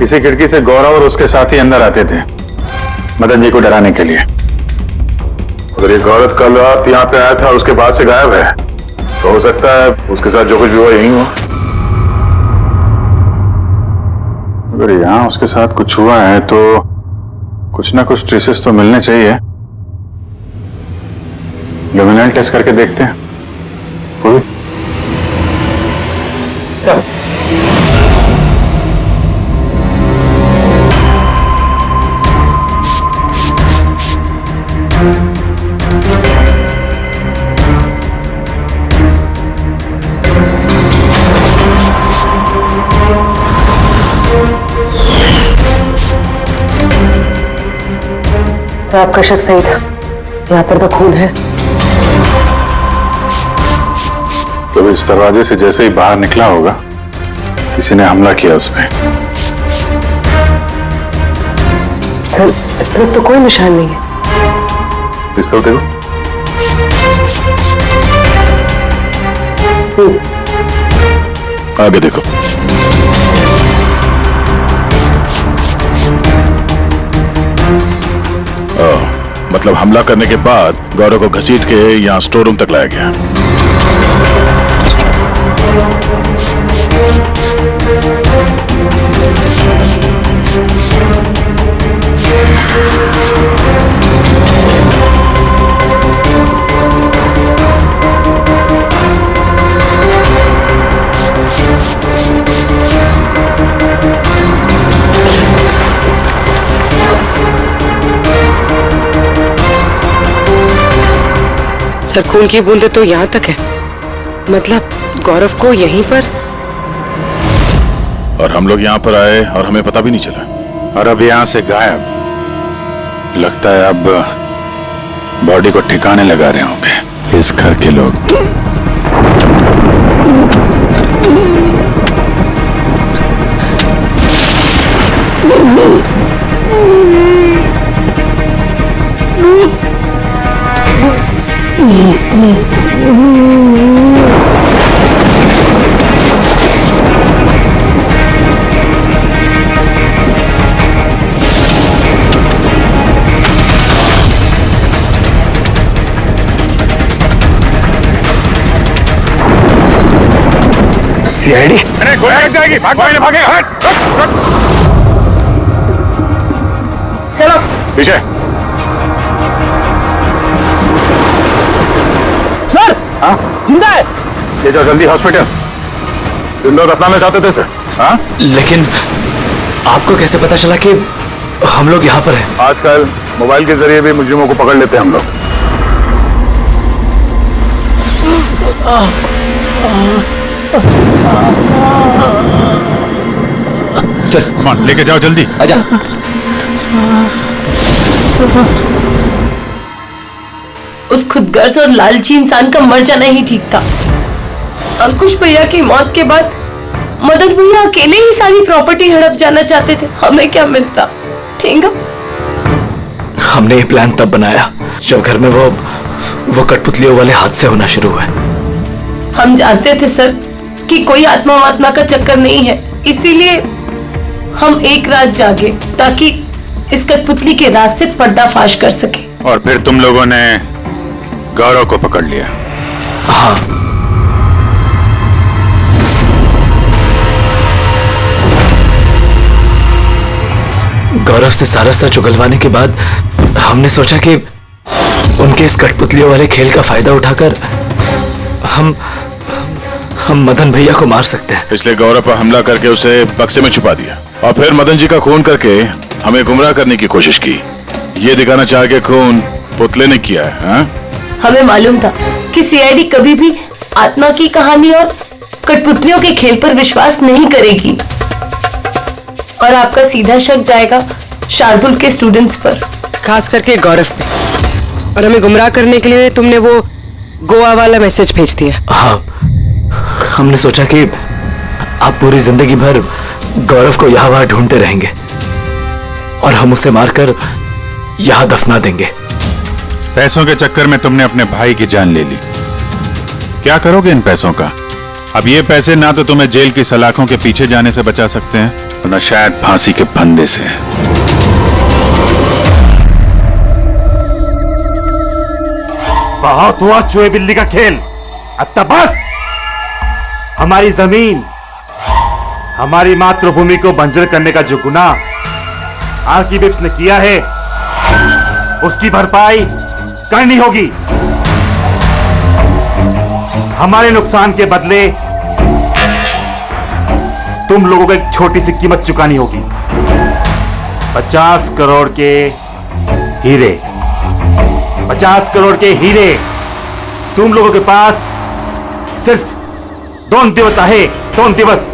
इसी खिड़की से गौरव और उसके साथी अंदर आते थे मदन जी को डराने के लिए। अगर ये गौरव कल रात यहाँ पे आया था उसके बाद से गायब है तो हो सकता है उसके साथ जो कुछ भी हुआ यही हुआ। अगर यहाँ उसके साथ कुछ हुआ है तो कुछ ना कुछ ट्रेसेस तो मिलने चाहिए। लुमिनल टेस्ट करके देखते हैं। कोई सर, सर आपका शक सही था, यहाँ पर तो खून है। तो इस दरवाजे से जैसे ही बाहर निकला होगा किसी ने हमला किया उसमें। सर इस तरफ तो कोई निशान नहीं है। इस तरफ देखो। आगे देखो। मतलब हमला करने के बाद गौरव को घसीट के यहाँ स्टोर रूम तक लाया गया। सर खून की बूंदें तो यहाँ तक है, मतलब गौरव को यहीं पर। और हम लोग यहाँ पर आए और हमें पता भी नहीं चला। और अब यहाँ से गायब। लगता है अब बॉडी को ठिकाने लगा रहे होंगे इस घर के लोग। सीआईडी? अरे गोली लग जाएगी, भागे भागे, हट। चलो पीछे। सर हाँ जिंदा है। ले जाओ जल्दी हॉस्पिटल। तुम लोग अपना में जाते थे सर? हाँ लेकिन आपको कैसे पता चला कि हम लोग यहाँ पर हैं? आजकल मोबाइल के जरिए भी मुजरिमों को पकड़ लेते हैं हम लोग। चल मान लेके जाओ जल्दी। आजा। उस खुदगर्ज और लालची इंसान का मर जाना ही ठीक था। अंकुश भैया की मौत के बाद मदन भैया अकेले ही सारी प्रॉपर्टी हड़प जाना चाहते थे। हमें क्या मिलता? ठेंगा। हमने ये प्लान तब बनाया जब घर में वो कठपुतलियों वाले हादसे होना शुरू हुए। हम जानते थे सर कि कोई आत्मा का चक्कर नहीं है, इसीलिए हम एक रात जागे ताकि इस कठपुतली के राज से पर्दाफाश कर सके। और फिर तुम लोगों ने गौरव को पकड़ लिया? हाँ। गौरव से सारा सच उगलवाने के बाद हमने सोचा कि उनके इस कठपुतलियों वाले खेल का फायदा उठाकर हम मदन भैया को मार सकते हैं। इसलिए गौरव पर हमला करके उसे बक्से में छुपा दिया और फिर मदन जी का खून करके हमें गुमराह करने की कोशिश की, ये दिखाना चाह के खून पुतले ने किया है। हाँ? हमें मालूम था कि सीआईडी कभी भी आत्मा की कहानी और कठपुतलियों के खेल पर विश्वास नहीं करेगी और आपका सीधा शक जाएगा शार्दुल के स्टूडेंट्स पर, खास करके गौरव पे। और हमें गुमराह करने के लिए तुमने वो गोवा वाला मैसेज भेज दिया। हाँ, हमने सोचा कि आप पूरी जिंदगी भर गौरव को यहाँ वहां ढूंढते रहेंगे और हम उसे मारकर यहाँ दफना देंगे। पैसों के चक्कर में तुमने अपने भाई की जान ले ली। क्या करोगे इन पैसों का? अब ये पैसे ना तो तुम्हें जेल की सलाखों के पीछे जाने से बचा सकते हैं और न शायद फांसी के फंदे से। बहुत हुआ चूहे बिल्ली का खेल, अब तक बस। हमारी जमीन, हमारी मातृभूमि को बंजर करने का जो गुनाह आर्किबिप्स ने किया है उसकी भरपाई करनी होगी। हमारे नुकसान के बदले तुम लोगों को एक छोटी सी कीमत चुकानी होगी। 50 करोड़ के हीरे, 50 करोड़ के हीरे तुम लोगों के पास सिर्फ 2 दिवस आहे, 2 दिवस।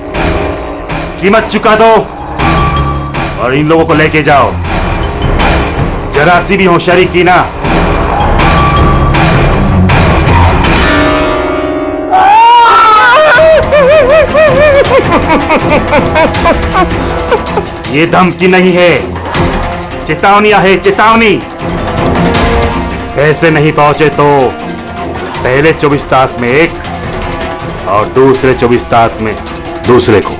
कीमत चुका दो और इन लोगों को लेके जाओ। जरा सी भी होशियारी की ना, ये धमकी नहीं है, चेतावनी है, चेतावनी। पैसे नहीं पहुंचे तो पहले 24 तास में एक और दूसरे 24 तास में दूसरे को।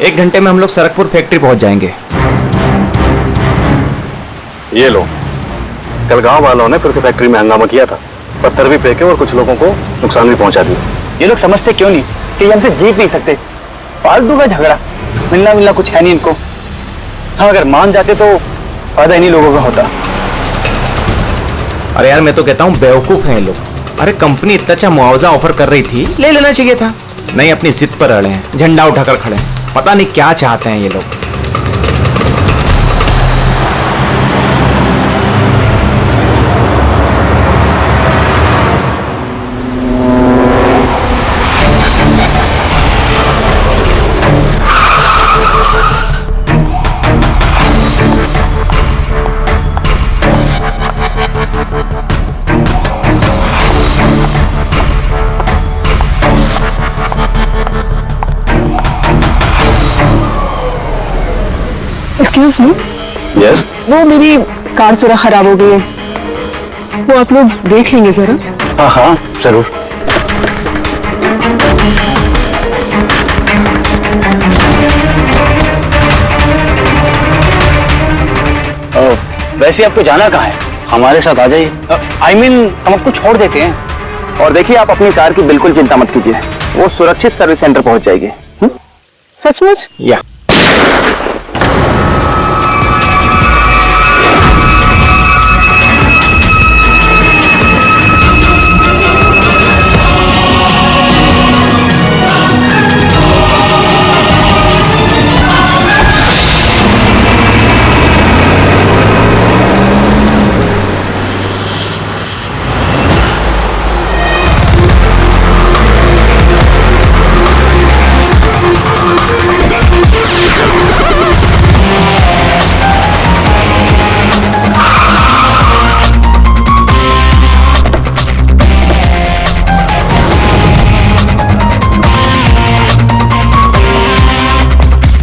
एक घंटे में हम लोग सरकपुर फैक्ट्री पहुंच जाएंगे। ये लो, कल गांव वालों ने फिर से फैक्ट्री में हंगामा किया था, पत्थर भी फेंके और कुछ लोगों को नुकसान भी पहुंचा दिया। ये लोग समझते क्यों नहीं कि हमसे जीत नहीं सकते? फालतू का झगड़ा, मिलना कुछ है नहीं इनको। हाँ, अगर मान जाते तो फायदा इन्हीं लोगों का होता। अरे यार, मैं तो कहता हूँ बेवकूफ हैं ये लोग। अरे कंपनी इतना अच्छा मुआवजा ऑफर कर रही थी, ले लेना चाहिए था। नहीं, अपनी जिद पर अड़े हैं, झंडा उठाकर खड़े हैं। पता नहीं क्या चाहते हैं ये लोग। Excuse me. यस। वो मेरी कार जरा खराब हो गई है, वो आप लोग देख लेंगे जरा? हाँ हाँ जरूर। वैसे आपको जाना कहाँ है? हमारे साथ आ जाइए। I mean, हम आपको छोड़ देते हैं। और देखिए, आप अपनी कार की बिल्कुल चिंता मत कीजिए, वो सुरक्षित सर्विस सेंटर पहुंच जाएगी। सचमुच? या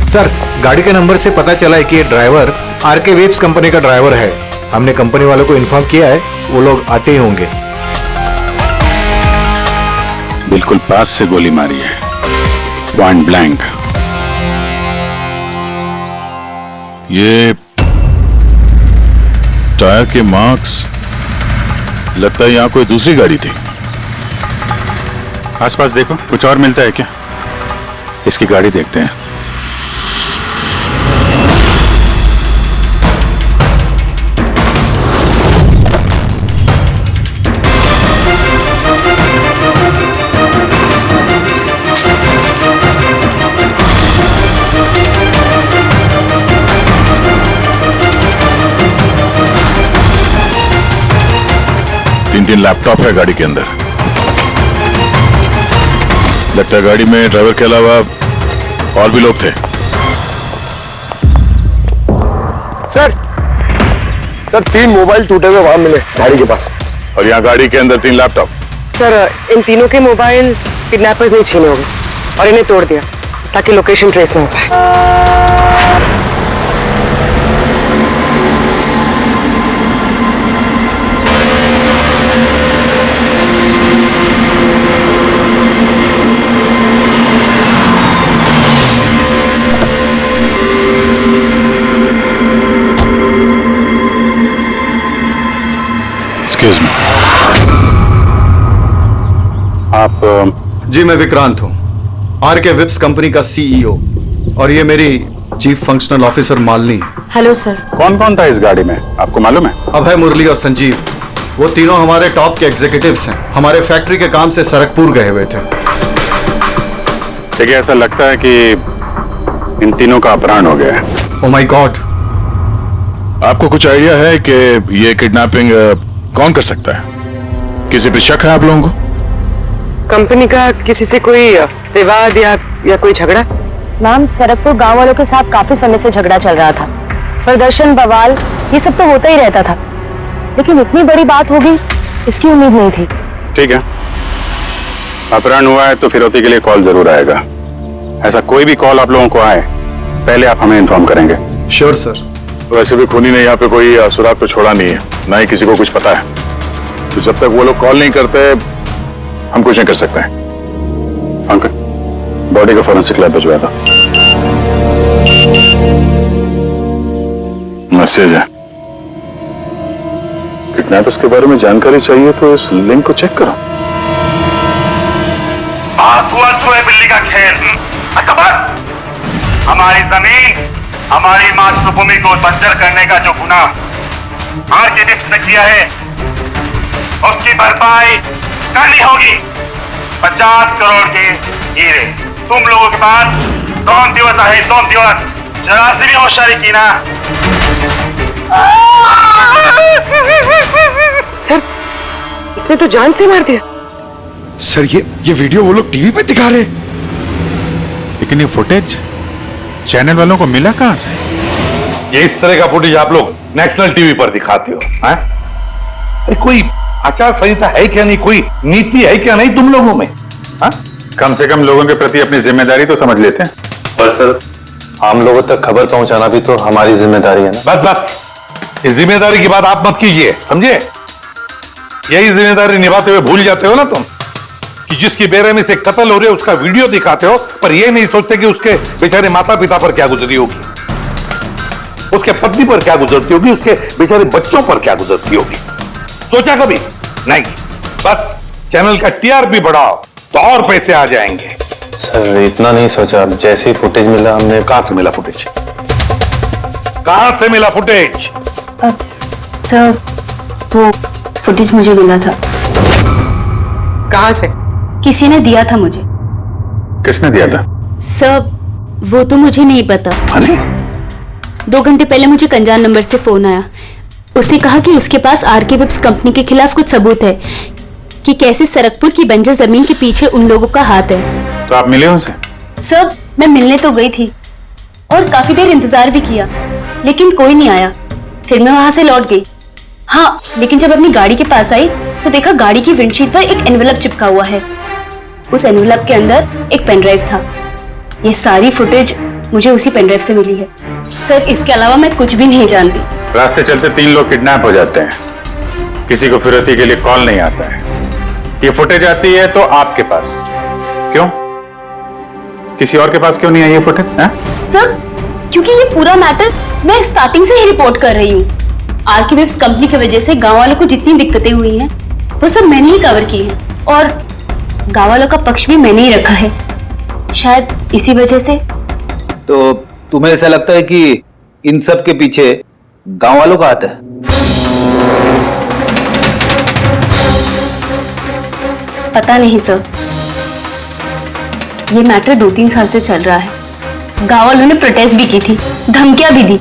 सर, गाड़ी के नंबर से पता चला है कि ये ड्राइवर आरके वेब्स कंपनी का ड्राइवर है। हमने कंपनी वालों को इन्फॉर्म किया है, वो लोग आते ही होंगे। बिल्कुल पास से गोली मारी है, पॉइंट ब्लैंक। ये टायर के मार्क्स, लगता है यहां कोई दूसरी गाड़ी थी। आसपास देखो, कुछ और मिलता है क्या? इसकी गाड़ी देखते हैं। तीन लैपटॉप है गाड़ी के अंदर। लगता है गाड़ी में ड्राइवर के अलावा और भी लोग थे। सर 3 मोबाइल टूटे हुए वहां मिले झाड़ी के पास। और यहाँ गाड़ी के अंदर 3 लैपटॉप। सर, इन तीनों के मोबाइल किडनैपर्स ने छीने होंगे और इन्हें तोड़ दिया ताकि लोकेशन ट्रेस ना हो पाए। एक्सक्यूज मी, आप? जी, मैं विक्रांत हूँ, आरके विप्स कंपनी का सीईओ, और ये मेरी चीफ फंक्शनल ऑफिसर मालिनी है। Hello sir. कौन कौन था इस गाड़ी में, आपको मालूम है? अभय, मुरली और संजीव, वो तीनों हमारे टॉप के एग्जीक्यूटिव्स हैं। हमारे फैक्ट्री के काम से सरकपुर गए हुए थे। देखिए, ऐसा लगता है कि इन तीनों का अपहरण हो गया है। Oh my God. आपको कुछ आइडिया है कि ये किडनैपिंग कौन कर सकता है? किसी पे शक है आप लोगों को? कंपनी का किसी से कोई विवाद या कोई झगड़ा? मैम, सरकपुर गांव वालों के साथ काफी समय से झगड़ा चल रहा था। प्रदर्शन, बवाल, ये सब तो होता ही रहता था, लेकिन इतनी बड़ी बात होगी इसकी उम्मीद नहीं थी। ठीक है, अपहरण हुआ है तो फिरौती के लिए कॉल जरूर आएगा। ऐसा कोई भी कॉल आप लोगों को आए, पहले आप हमें इन्फॉर्म करेंगे। Sure sir. वैसे भी खूनी ने यहाँ पे कोई सुराग तो छोड़ा नहीं है, ना ही किसी को कुछ पता है, तो जब तक वो लोग कॉल नहीं करते हम कुछ नहीं कर सकते हैं। अंकल, बॉडी को फॉरेंसिक लैब भिजवा दो। मैसेज है, किडनैपर्स के बारे में जानकारी चाहिए तो इस लिंक को चेक करो। आंसू है बिल्ली का खेल। अच्छा बस, हमारी जमीन, हमारी मातृभूमि को बंजर करने का जो गुनाह आर्किटेक्ट्स ने किया है, उसकी भरपाई करनी होगी। 50 करोड़ के हीरे तुम लोगों के पास 2 दिवस है, 2 दिवस। जरा सी भी होशियारी की ना। सर, इसने तो जान से मार दिया। सर ये वीडियो वो लोग टीवी पे दिखा रहे, लेकिन ये फुटेज चैनल वालों को मिला कहां से? ये इस तरह का फुटेज आप लोग नेशनल टीवी पर दिखाते हो, हैं? अरे कोई आचार संहिता है क्या नहीं, कोई नीति है क्या नहीं तुम लोगों में? हा? कम से कम लोगों के प्रति अपनी जिम्मेदारी तो समझ लेते हैं। पर सर, आम लोगों तक खबर पहुंचाना भी तो हमारी जिम्मेदारी है ना। बस बस, इस जिम्मेदारी की बात आप मत कीजिए, समझे? यही जिम्मेदारी निभाते हुए भूल जाते हो ना तुम कि जिसकी बेरहमी से कत्ल हो रही है उसका वीडियो दिखाते हो, पर यह नहीं सोचते कि उसके बेचारे माता पिता पर क्या गुजरी होगी, उसके पत्नी पर क्या गुजरती होगी, उसके बेचारे बच्चों पर क्या गुजरती होगी। सोचा कभी नहीं? बस चैनल का टीआरपी बढ़ाओ तो और पैसे आ जाएंगे। सर, इतना नहीं सोचा। जैसे ही फुटेज मिला हमने। कहां से मिला फुटेज? कहां से मिला फुटेज? सर, वो फुटेज मुझे मिला था। कहां से? किसी ने दिया था मुझे। किसने दिया था? सर, वो तो मुझे नहीं पता। 2 घंटे पहले मुझे कंजान नंबर से फोन आया। उसने कहा कि उसके पास आरके वेब्स कंपनी के खिलाफ कुछ सबूत है कि कैसे सरकपुर की बंजर जमीन के पीछे उन लोगों का हाथ है। तो आप मिले उनसे? सर, मैं मिलने तो गई थी और काफी देर इंतजार भी किया, लेकिन कोई नहीं आया। फिर मैं वहां से लौट गई। हाँ, लेकिन जब अपनी गाड़ी के पास आई तो देखा गाड़ी की विंडशीट पर एक एनवेलप चिपका हुआ है। उस एनवेलप के अंदर एक पेनड्राइव था। ये सारी फुटेज मुझे उसी पेनड्राइव से मिली है। सर, इसके अलावा मैं कुछ भी नहीं जानती। रास्ते चलते 3 लोग किडनैप हो जाते हैं, किसी को फिरौती के लिए कॉल नहीं आता है। ये फुटेज आती है तो आपके पास क्यों? किसी और के पास क्यों नहीं आई ये फुटेज? सर, क्योंकि ये पूरा मैटर मैं स्टार्टिंग से ही रिपोर्ट कर रही हूँ। आरके वेब्स कंपनी की वजह से गांव वालों को जितनी दिक्कतें हुई हैं, वो सब मैंने ही कवर की है और गांव वालों का पक्ष भी मैंने ही रखा है। शायद इसी वजह से। तो तुम्हें ऐसा लगता है कि इन सब के पीछे गांव वालों का हाथ है? पता नहीं सर, ये मैटर 2-3 साल से चल रहा है। गांव वालों ने प्रोटेस्ट भी की थी, धमकियां भी दी,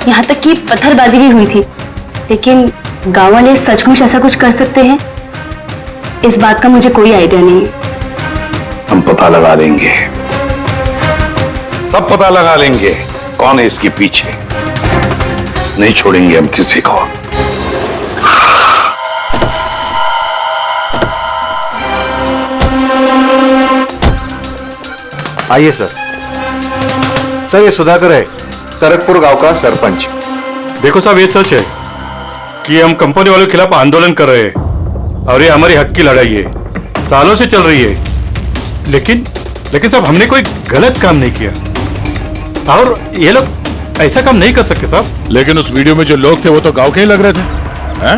यहाँ तक कि पत्थरबाजी भी हुई थी, लेकिन गांव वाले सचमुच ऐसा कुछ कर सकते हैं, इस बात का मुझे कोई आइडिया नहीं है। हम पता लगा लेंगे, सब पता लगा लेंगे कौन है इसके पीछे। नहीं छोड़ेंगे हम किसी को। आइए सर। सर, ये सुधाकर है, सरकपुर गांव का सरपंच। देखो साहब, ये सच है कि हम कंपनी वालों के खिलाफ आंदोलन कर रहे हैं और ये हमारी हक की लड़ाई है, सालों से चल रही है। लेकिन साहब, हमने कोई गलत काम नहीं किया और ये लोग ऐसा काम नहीं कर सकते साहब। लेकिन उस वीडियो में जो लोग थे वो तो गांव के ही लग रहे थे, हैं?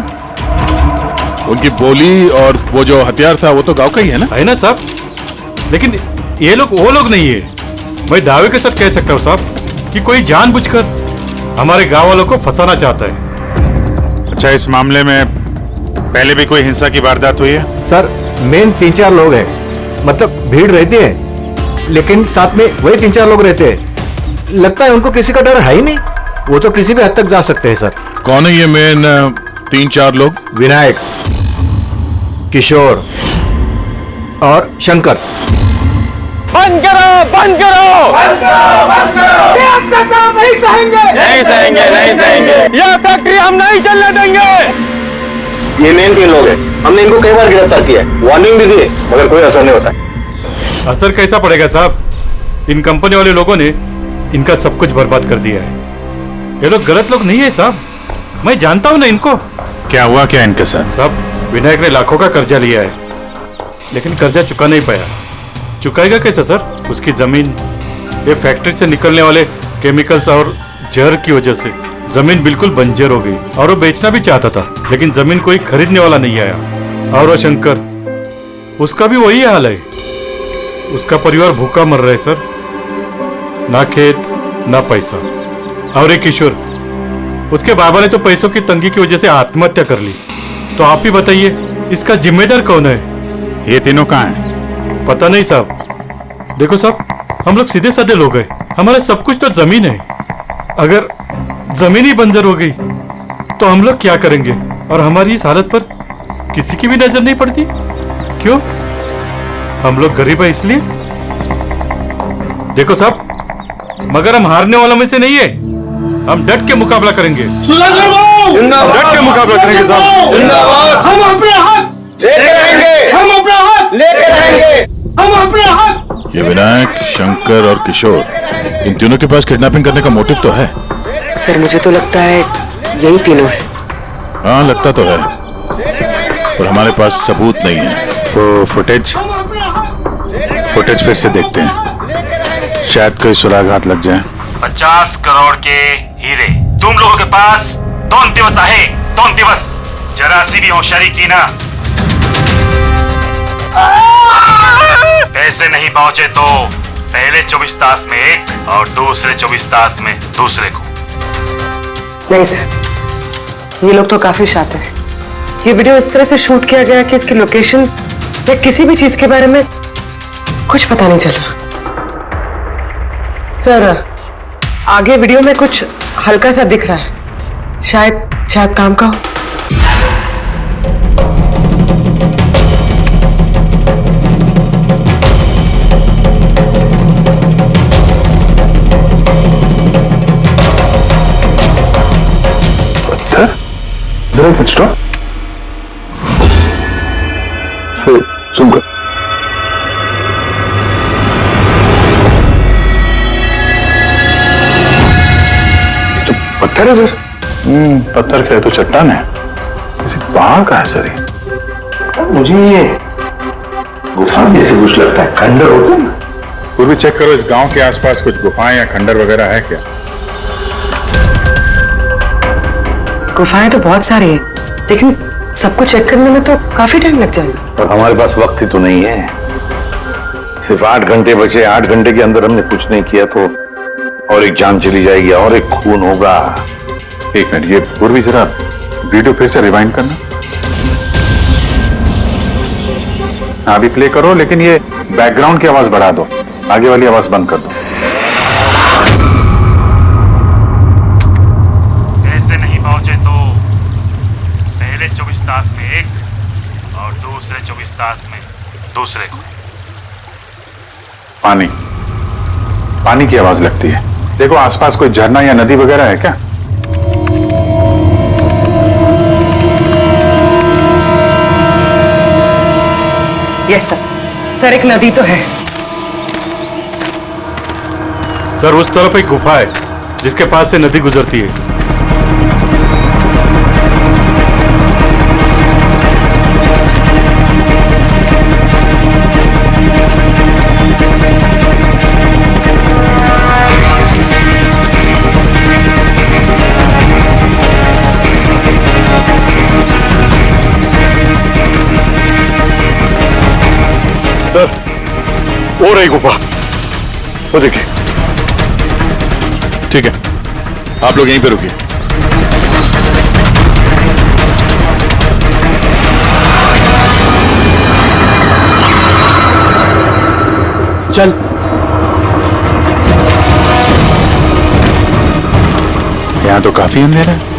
उनकी बोली और वो जो हथियार था वो तो गांव का ही है ना साहब? लेकिन ये लोग वो लोग नहीं है। मैं दावे के साथ कह सकता हूँ साहब कि कोई जानबूझकर हमारे गांव वालों को फंसाना चाहता है। अच्छा, इस मामले में पहले भी कोई हिंसा की वारदात हुई है? सर, मेन 3-4 लोग हैं, मतलब भीड़ रहती है, लेकिन साथ में वही 3-4 लोग रहते हैं। लगता है उनको किसी का डर है ही नहीं, वो तो किसी भी हद तक जा सकते हैं सर। कौन है ये मेन 3-4 लोग? विनायक, किशोर और शंकर। बंद करो, बंद करो, बंद करो, बंद करो। ये अत्याचार नहीं सहेंगे, नहीं सहेंगे, नहीं सहेंगे। ये फैक्ट्री हम नहीं चलने देंगे। ये मेन 3 लोग हैं। हमने इनको कई बार गिरफ्तार किया है, वार्निंग भी दी है, मगर कोई असर नहीं होता। असर कैसा पड़ेगा साहब? इन कंपनी वाले लोगों ने इनका सब कुछ बर्बाद कर दिया है। ये लोग गलत लोग नहीं है साहब, मैं जानता हूं ना इनको। क्या हुआ क्या इनके साथ? साहब विनायक ने लाखों का कर्जा लिया है, लेकिन कर्जा चुका नहीं पाया। चुकाएगा कैसे सर? उसकी जमीन, ये फैक्ट्री से निकलने वाले केमिकल्स और जहर की वजह से जमीन बिल्कुल बंजर हो गई, और वो बेचना भी चाहता था, लेकिन जमीन कोई खरीदने वाला नहीं आया। और वो शंकर, उसका भी वही हाल है। उसका परिवार भूखा मर रहा है सर, ना खेत ना पैसा। और एक किशोर, उसके बाबा ने तो पैसों की तंगी की वजह से आत्महत्या कर ली। तो आप ही बताइए, इसका जिम्मेदार कौन है? ये तीनों कहाँ हैं? पता नहीं साहब। देखो साहब, हम लोग सीधे साधे लोग हैं, हमारा सब कुछ तो जमीन है। अगर जमीन ही बंजर हो गई तो हम लोग क्या करेंगे? और हमारी इस हालत पर किसी की भी नजर नहीं पड़ती। क्यों? हम लोग गरीब है इसलिए? देखो साहब, मगर हम हारने वालों में से नहीं है। हम डट के मुकाबला करेंगे, डट के मुकाबला करेंगे साहब। हम अपने हक लेके रहेंगे, हम अपना हक लेके रहेंगे, हम अपने हक। ये विनायक, शंकर और किशोर, इन तीनों के पास किडनैपिंग करने का मोटिव तो है। सर मुझे तो लगता है यही तीनों है। हाँ लगता तो है, पर हमारे पास सबूत नहीं है। तो फुटेज फिर से देखते हैं, शायद कोई सुराग लग जाए। 50 करोड़ के हीरे तुम लोगों के पास 2 दिवस आहे, 2 दिवस। जरा सी भी होशियारी की ना, पैसे नहीं पहुंचे तो पहले 24 तास में एक और दूसरे 24 तास में दूसरे को। नहीं सर, ये लोग तो काफी शातिर हैं। ये वीडियो इस तरह से शूट किया गया कि इसकी लोकेशन या किसी भी चीज के बारे में कुछ पता नहीं चल रहा। सर आगे वीडियो में कुछ हल्का सा दिख रहा है, शायद काम का हो। जरा कुछ स्टॉप, सुन कर। ये तो पत्थर है सर। पत्थर क्या है? तो चट्टान है, किसी पहाड़ का है सर। मुझे ये गुफा जैसे कुछ लगता है, खंडर होता है ना। फिर भी चेक करो, इस गांव के आसपास कुछ गुफाएं या खंडर वगैरह है क्या? गुफाएं तो बहुत सारी है, लेकिन सबको चेक करने में तो काफी टाइम लग जाएगा। और हमारे पास वक्त ही तो नहीं है। सिर्फ 8 घंटे बचे, 8 घंटे के अंदर हमने कुछ नहीं किया तो और एक जान चली जाएगी और एक खून होगा। एक मिनट, ये पूर्वी जरा वीडियो फिर से रिवाइंड करना। हाँ अभी प्ले करो, लेकिन ये बैकग्राउंड की आवाज बढ़ा दो, आगे वाली आवाज बंद कर दो। पैसे नहीं पहुंचे तो पहले 24 तास में एक और दूसरे 24 तास में दूसरे को। पानी की आवाज लगती है। देखो आसपास कोई झरना या नदी वगैरह है क्या? यस सर, एक नदी तो है। सर उस तरफ एक गुफा है जिसके पास से नदी गुजरती है। वो रही गुफा, वो देखिए। ठीक है, आप लोग यहीं पे रुकिए। चल। यहां तो काफी अंधेरा है।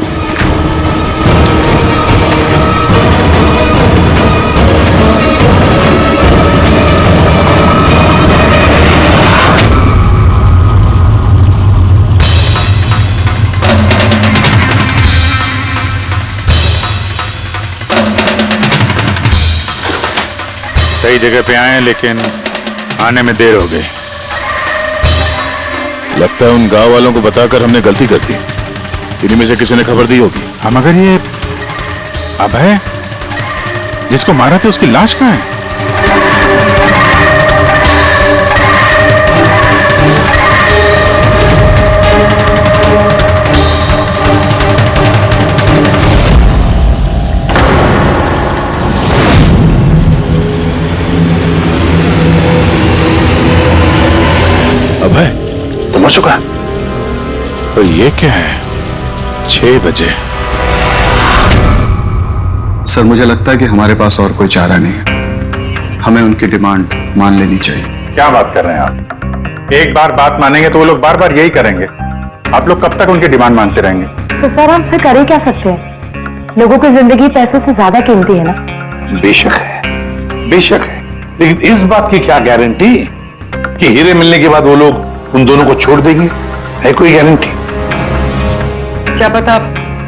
सही जगह पे आए हैं, लेकिन आने में देर हो गई। लगता है उन गांव वालों को बताकर हमने गलती कर दी। इन्हीं में से किसी ने खबर दी होगी। हम मगर ये अभय जिसको मारा था उसकी लाश कहाँ है? अभय तो मर चुका है। तो ये क्या है? 6 बजे। सर मुझे लगता है कि हमारे पास और कोई चारा नहीं है। हमें उनकी डिमांड मान लेनी चाहिए। क्या बात कर रहे हैं आप? एक बार बात मानेंगे तो वो लोग बार बार यही करेंगे। आप लोग कब तक उनकी डिमांड मानते रहेंगे? तो सर हम फिर कर ही क्या सकते हैं? लोगों की जिंदगी पैसों से ज्यादा कीमती है ना। बेशक है, बेशक है, लेकिन इस बात की क्या गारंटी कि हीरे मिलने के बाद वो लोग उन दोनों को छोड़ देंगे? है कोई गारंटी? क्या पता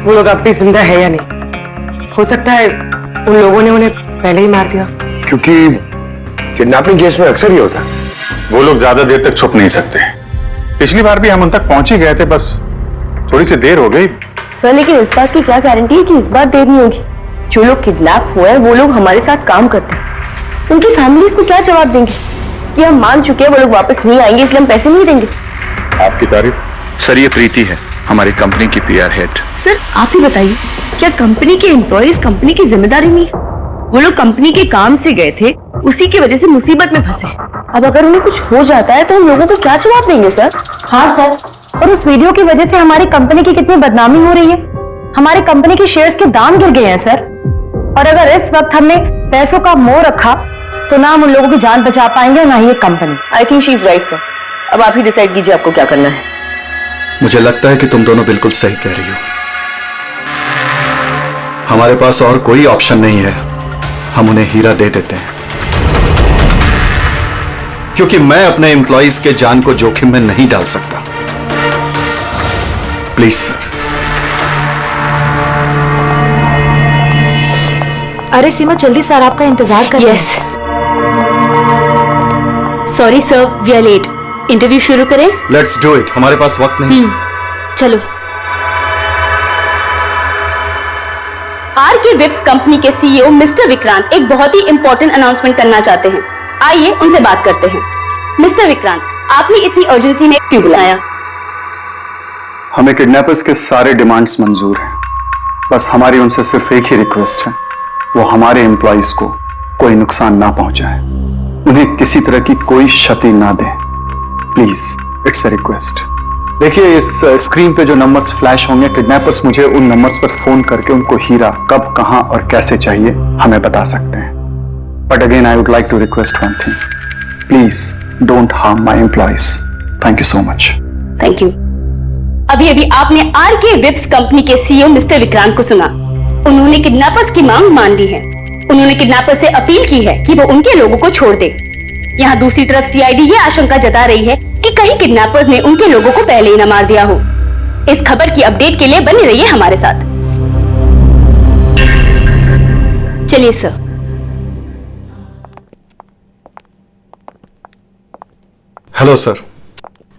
वो लोग अब भी जिंदा है या नहीं। हो सकता है उन लोगों ने उन्हें पहले ही मार दिया। क्योंकि किडनैपिंग केस में अक्सर ही होता है। वो लोग ज्यादा देर तक छुप नहीं सकते। पिछली बार भी हम उन तक पहुंच ही गए थे, बस थोड़ी सी देर हो गई। सर लेकिन इस बात की क्या गारंटी है कि इस बार देर नहीं होगी? जो लोग किडनैप हुए हैं वो लोग हमारे साथ काम करते हैं। उनकी फैमिलीज को क्या जवाब देंगे कि हम मान चुके हैं वो लोग वापस नहीं आएंगे इसलिए हम पैसे नहीं देंगे? आपकी तारीफ। सर ये प्रीति है, हमारी कंपनी की PR हेड। सर आप ही बताइए, क्या कंपनी के एम्प्लॉयज कंपनी की जिम्मेदारी नहीं है? वो लोग कंपनी के काम से गए थे, उसी की वजह से मुसीबत में फंसे। अब अगर उन्हें कुछ हो जाता है तो हम लोगों को क्या जवाब देंगे सर? हाँ सर, और उस वीडियो की वजह से हमारी कंपनी की कितनी बदनामी हो रही है। हमारे कंपनी के शेयर्स के दाम गिर गए हैं सर। और अगर इस वक्त हमने पैसों का मोह रखा तो ना हम उन लोगों की जान बचा पाएंगे ना ही ये company. I think she is right sir. अब आप ही डिसाइड कीजिए आपको क्या करना है। मुझे लगता है कि तुम दोनों बिल्कुल सही कह रही हो। हमारे पास और कोई ऑप्शन नहीं है, हम उन्हें हीरा दे देते हैं। क्योंकि मैं अपने एम्प्लॉइज के जान को जोखिम में नहीं डाल सकता। Please sir. अरे सीमा जल्दी सर आपका इंतजार कर रहे हैं। Yes sorry sir we are late. Interview शुरू करें? लेट्स डू इट, हमारे पास वक्त नहीं। चलो। आरके विप्स कंपनी के CEO मिस्टर विक्रांत एक बहुत ही इंपॉर्टेंट अनाउंसमेंट करना चाहते हैं। आइए उनसे बात करते हैं। मिस्टर विक्रांत, आपने इतनी अर्जेंसी में क्यों बुलाया? हमें किडनैपर्स के सारे डिमांड्स मंजूर हैं। बस हमारी उनसे सिर्फ एक ही रिक्वेस्ट है, वो हमारे एम्प्लॉइज को कोई नुकसान ना पहुंचाए, उन्हें किसी तरह की कोई क्षति ना दे। Please it's a request. देखिए इस स्क्रीन पे जो नंबर्स फ्लैश होंगे, किडनैपर्स मुझे उन नंबर्स पर फोन करके उनको हीरा कब, कहां और कैसे चाहिए हमें बता सकते हैं। But again I would like to request one thing, please don't harm my employees. Thank you so much. Thank you. अभी अभी आपने आरके विप्स कंपनी के CEO मिस्टर विक्रांत को सुना। उन्होंने किडनैपर्स की मांग मान ली है। उन्होंने किडनैपर्स से अपील की है कि वो उनके लोगों को छोड़ दे। यहाँ दूसरी तरफ CID ये आशंका जता रही है कि कहीं किडनैपर्स ने उनके लोगों को पहले ही न मार दिया हो। इस खबर की अपडेट के लिए बने रहिए हमारे साथ। चलिए सर। Hello sir.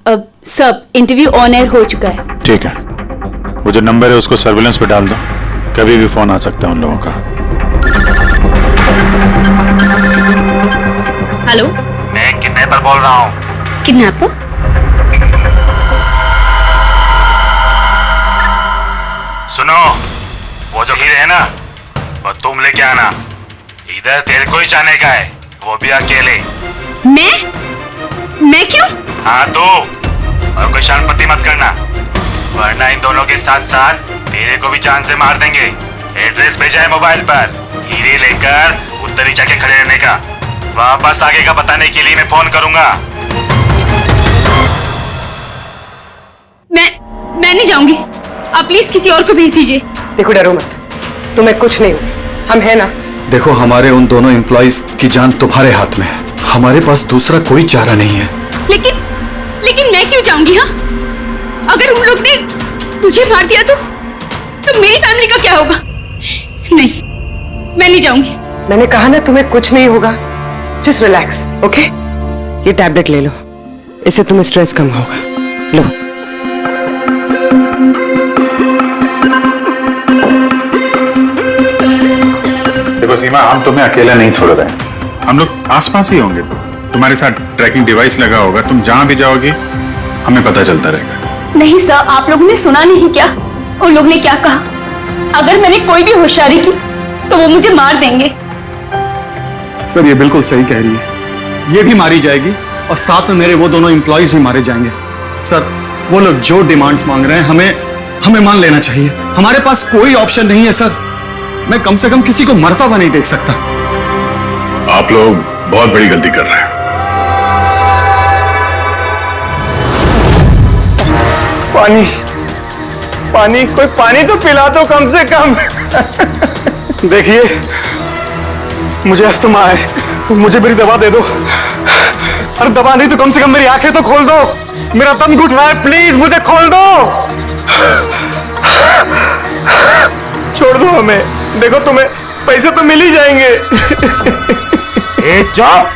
अब सब इंटरव्यू ऑन एयर हो चुका है। ठीक है, वो जो नंबर है उसको सर्विलेंस पे डाल दो, कभी भी फोन आ सकता है उन लोगों का। हेलो, मैं किडनैपर बोल रहा हूँ। किडनैपर? सुनो, वो जो हीरे है ना, वो तुम लेके आना। इधर तेरे को ही जाने का है, वो भी अकेले। मैं क्यों? हाँ तो, और कोई शानपत्ती मत करना, वरना इन दोनों के साथ साथ तेरे को भी जान से मार देंगे। एड्रेस भेजा है मोबाइल पर, हीरे लेकर उधर ही जाके खड़े रहने का। वापस आगे का बताने के लिए मैं फोन करूंगा। मैं नहीं जाऊंगी। आप प्लीज किसी और को भेज दीजिए। देखो डरो मत, तुम्हें कुछ नहीं हो, हम है ना। देखो हमारे उन दोनों एम्प्लॉइज की जान तुम्हारे हाथ में है, हमारे पास दूसरा कोई चारा नहीं है। लेकिन मैं क्यों जाऊंगी? हाँ, अगर उन लोग ने मुझे मार दिया तो मेरी फैमिली का क्या होगा? नहीं, मैं नहीं जाऊंगी। मैंने कहा ना तुम्हें कुछ नहीं होगा, जस्ट रिलैक्स, ओके? ये टैबलेट ले लो, इससे तुम्हें स्ट्रेस कम होगा। लो। देखो सीमा, हम तुम्हें अकेला नहीं छोड़ रहे हैं, हम लोग आसपास ही होंगे, तुम्हारे साथ ट्रैकिंग डिवाइस लगा होगा, तुम जहां भी जाओगी हमें पता चलता रहेगा। नहीं सर, आप लोगों ने सुना नहीं क्या उन लोग ने क्या कहा? अगर मैंने कोई भी होशियारी की तो वो मुझे मार देंगे। सर ये बिल्कुल सही कह रही है, ये भी मारी जाएगी और साथ में मेरे वो दोनों एम्प्लॉइज भी मारे जाएंगे। सर वो लोग जो डिमांड्स मांग रहे हैं हमें मान लेना चाहिए, हमारे पास कोई ऑप्शन नहीं है सर। मैं कम से कम किसी को मरता हुआ नहीं देख सकता। आप लोग बहुत बड़ी गलती कर रहे हैं। पानी, पानी, कोई पानी तो पिला दो कम से कम। देखिए मुझे अस्थमा है, मुझे मेरी दवा दे दो। अरे दवा नहीं तो कम से कम मेरी आंखें तो खोल दो, मेरा दम घुट रहा है, प्लीज मुझे खोल दो। छोड़ दो हमें, देखो तुम्हें पैसे तो मिल ही जाएंगे। ए चुप,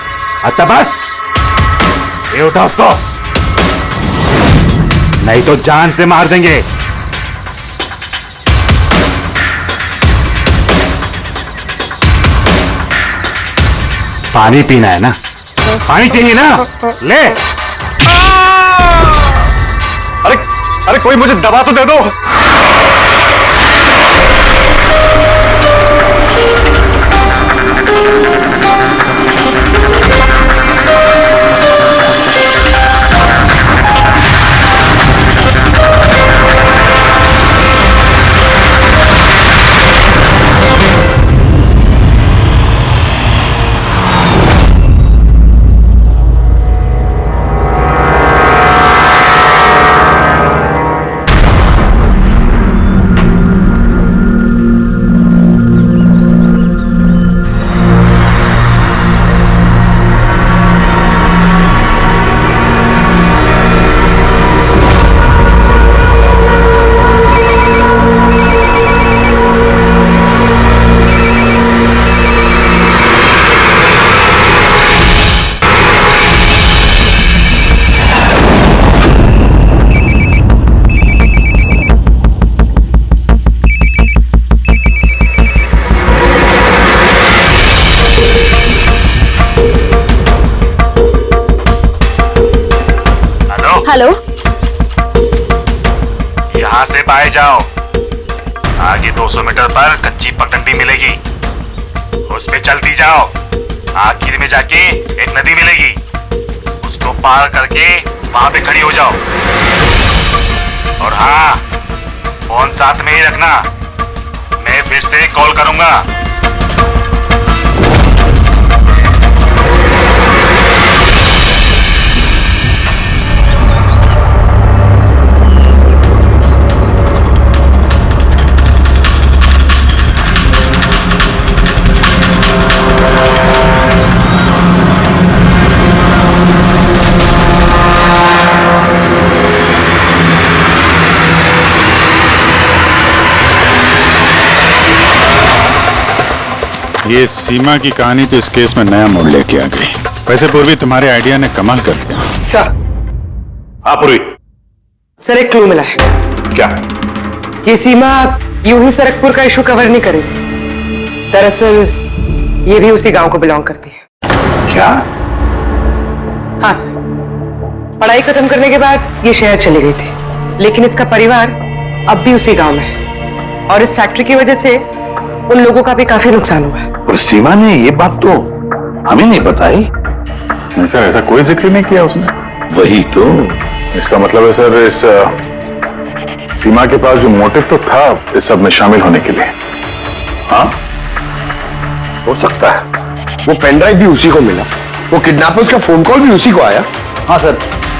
अच्छा बस, ये उठा उसको, नहीं तो जान से मार देंगे। पानी पीना है ना? पानी चाहिए ना? ले। अरे कोई मुझे दवा तो दे दो। हेलो, यहाँ से बाहर जाओ, आगे 200 मीटर पर कच्ची पगडंडी मिलेगी, उस पे चलती जाओ, आखिर में जाके एक नदी मिलेगी, उसको पार करके वहां पे खड़ी हो जाओ। और हाँ, फोन साथ में ही रखना, मैं फिर से कॉल करूंगा। ये सीमा की कहानी तो इस केस में नया मोड़ लेके आ गई। वैसे पूर्वी तुम्हारे आइडिया ने कमाल कर दिया। सर। हाँ पूर्वी। सर एक क्लू मिला है। क्या? ये सीमा यूं ही सरकपुर का इशू कवर नहीं करी थी, दरअसल ये भी उसी गांव को बिलोंग करती है। क्या? हाँ सर, पढ़ाई खत्म करने के बाद ये शहर चली गई थी, लेकिन इसका परिवार अब भी उसी गांव में है और इस फैक्ट्री की वजह से उन लोगों का भी काफी नुकसान हुआ है। और सीमा ने ये बात तो हमें नहीं बताई। नहीं सर, ऐसा कोई जिक्र नहीं किया उसने। वही तो। इसका मतलब है सर, इस सीमा के पास जो मोटिव तो था इस सब में शामिल होने के लिए। हाँ हो सकता है, वो पेनड्राइव भी उसी को मिला, वो किडनैपर्स का फोन कॉल भी उसी को आया। हाँ सर,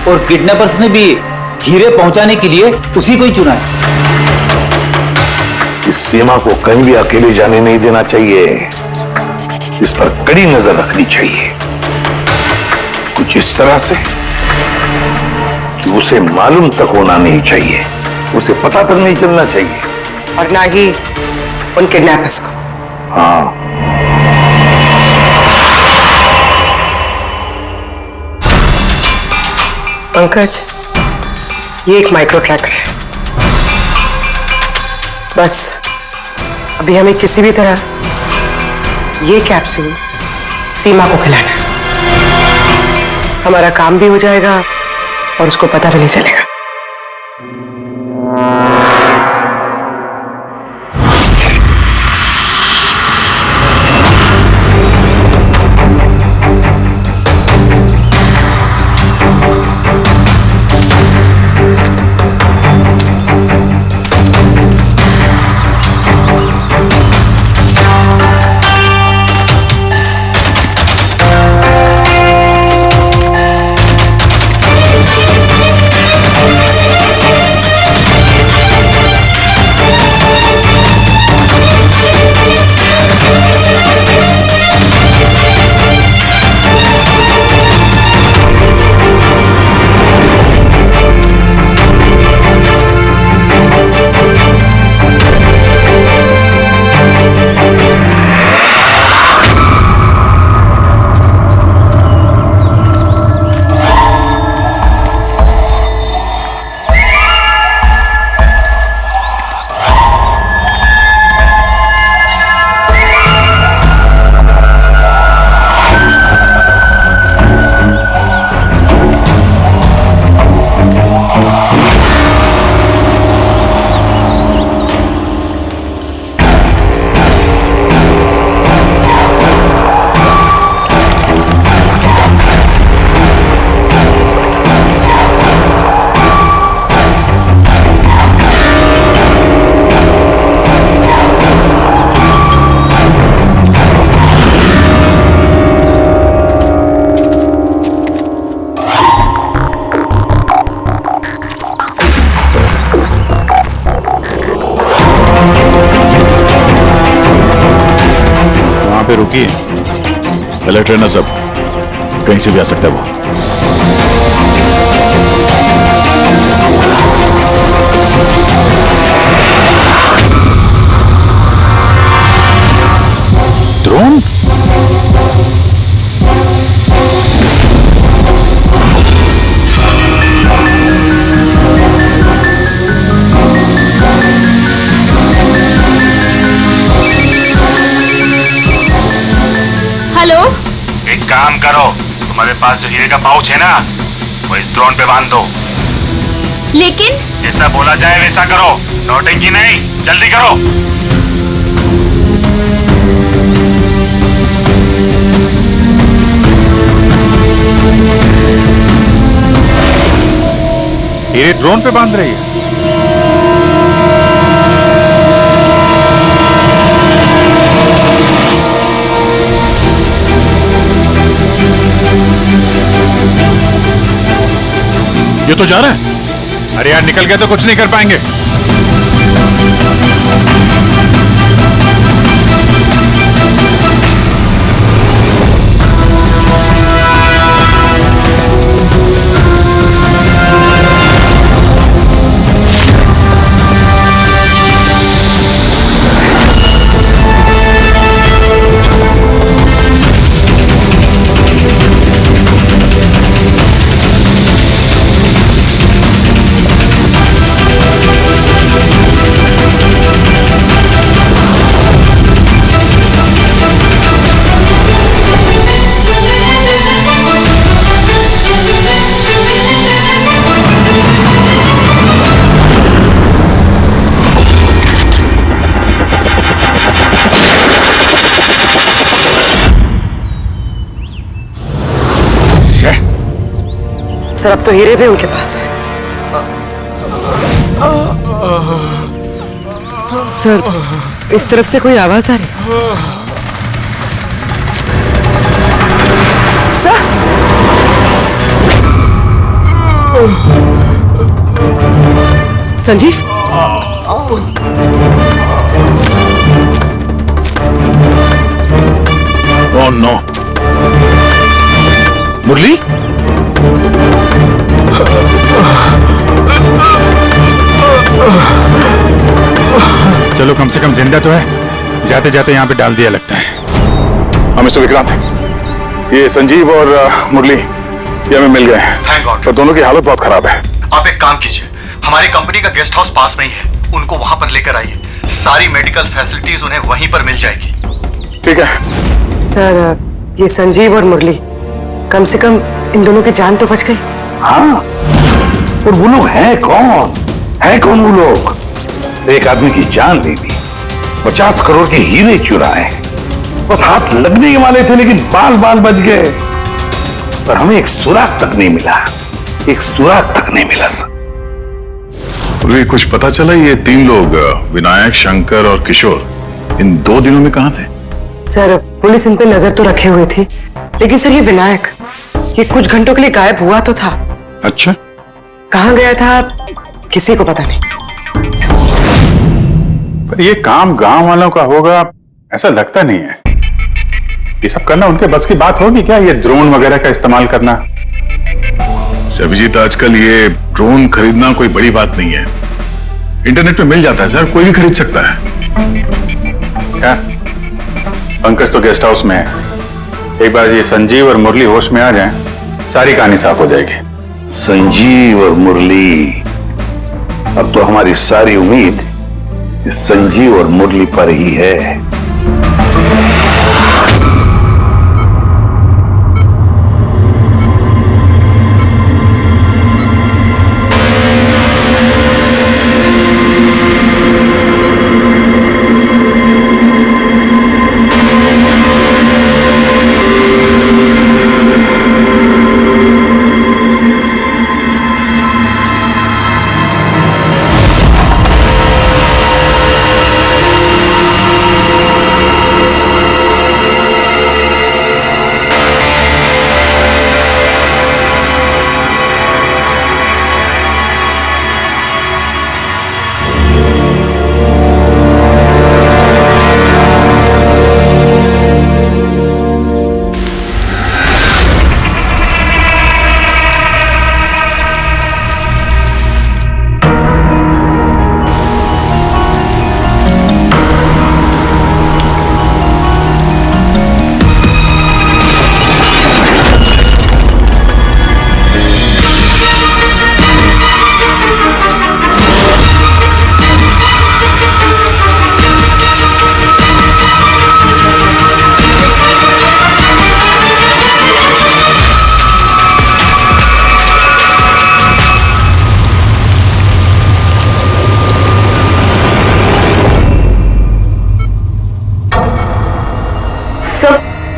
और किडनैपर्स ने भी हीरे पहुंचाने के लिए उसी को ही चुना है। इस सीमा को कहीं भी अकेले जाने नहीं देना चाहिए, इस पर कड़ी नजर रखनी चाहिए, कुछ इस तरह से कि उसे मालूम तक होना नहीं चाहिए, उसे पता तक नहीं चलना चाहिए, और ना ही उन किडनैपर्स को। हाँ पंकज, ये एक माइक्रो ट्रैकर है। बस अभी हमें किसी भी तरह ये कैप्सूल सीमा को खिलाना है। हमारा काम भी हो जाएगा और उसको पता भी नहीं चलेगा। पे रुकी अलर्ट रहना सब, कहीं से भी आ सकता है वो। ड्रोन? हेलो, एक काम करो, तुम्हारे पास जो हीरे का पाउच है ना, वो इस ड्रोन पे बांध दो। लेकिन जैसा बोला जाए वैसा करो, नौटंकी नहीं, जल्दी करो। हीरे ड्रोन पे बांध रही है। ये तो जा रहा है। अरे यार निकल गया तो कुछ नहीं कर पाएंगे। सर अब तो हीरे भी उनके पास है। सर इस तरफ से कोई आवाज आ रही। सर संजीव, ओह नो, मुरली? चलो कम से कम जिंदा तो है, जाते जाते यहाँ पे डाल दिया लगता है। मिस्टर विक्रांत, ये संजीव और मुरली ये हमें मिल गए। Thank God. तो दोनों की हालत बहुत खराब है। आप एक काम कीजिए, हमारी कंपनी का गेस्ट हाउस पास में ही है, उनको वहां पर लेकर आइए। सारी मेडिकल फैसिलिटीज उन्हें वहीं पर मिल जाएगी। ठीक है सर, ये संजीव और मुरली, कम से कम इन दोनों की जान तो बच गई। हाँ, और वो लोग हैं कौन? है कौन वो लोग? एक आदमी की जान ले ली, 50 करोड़ के हीरे चुराए, बस हाथ लगने के वाले थे लेकिन बाल बाल बच गए। पर हमें एक सुराग तक नहीं मिला, एक सुराग तक नहीं मिला सर। अभी कुछ पता चला ये 3 लोग, विनायक, शंकर और किशोर, इन 2 दिनों में कहां थे? सर, पुलिस इन पे नजर तो रखे हुए थी, लेकिन सर ये विनायक, ये कुछ घंटों के लिए गायब हुआ तो था। अच्छा, कहाँ गया था किसी को पता नहीं। पर ये काम गांव वालों का होगा ऐसा लगता नहीं है। ये सब करना उनके बस की बात होगी क्या? ये ड्रोन वगैरह का इस्तेमाल करना? अभिजीत, आजकल ये ड्रोन खरीदना कोई बड़ी बात नहीं है, इंटरनेट पे मिल जाता है सर, कोई भी खरीद सकता है। क्या पंकज तो गेस्ट हाउस में है, एक बार ये संजीव और मुरली होश में आ जाएं, सारी कहानी साफ हो जाएगी। संजीव और मुरली, अब तो हमारी सारी उम्मीद इस संजीव और मुरली पर ही है।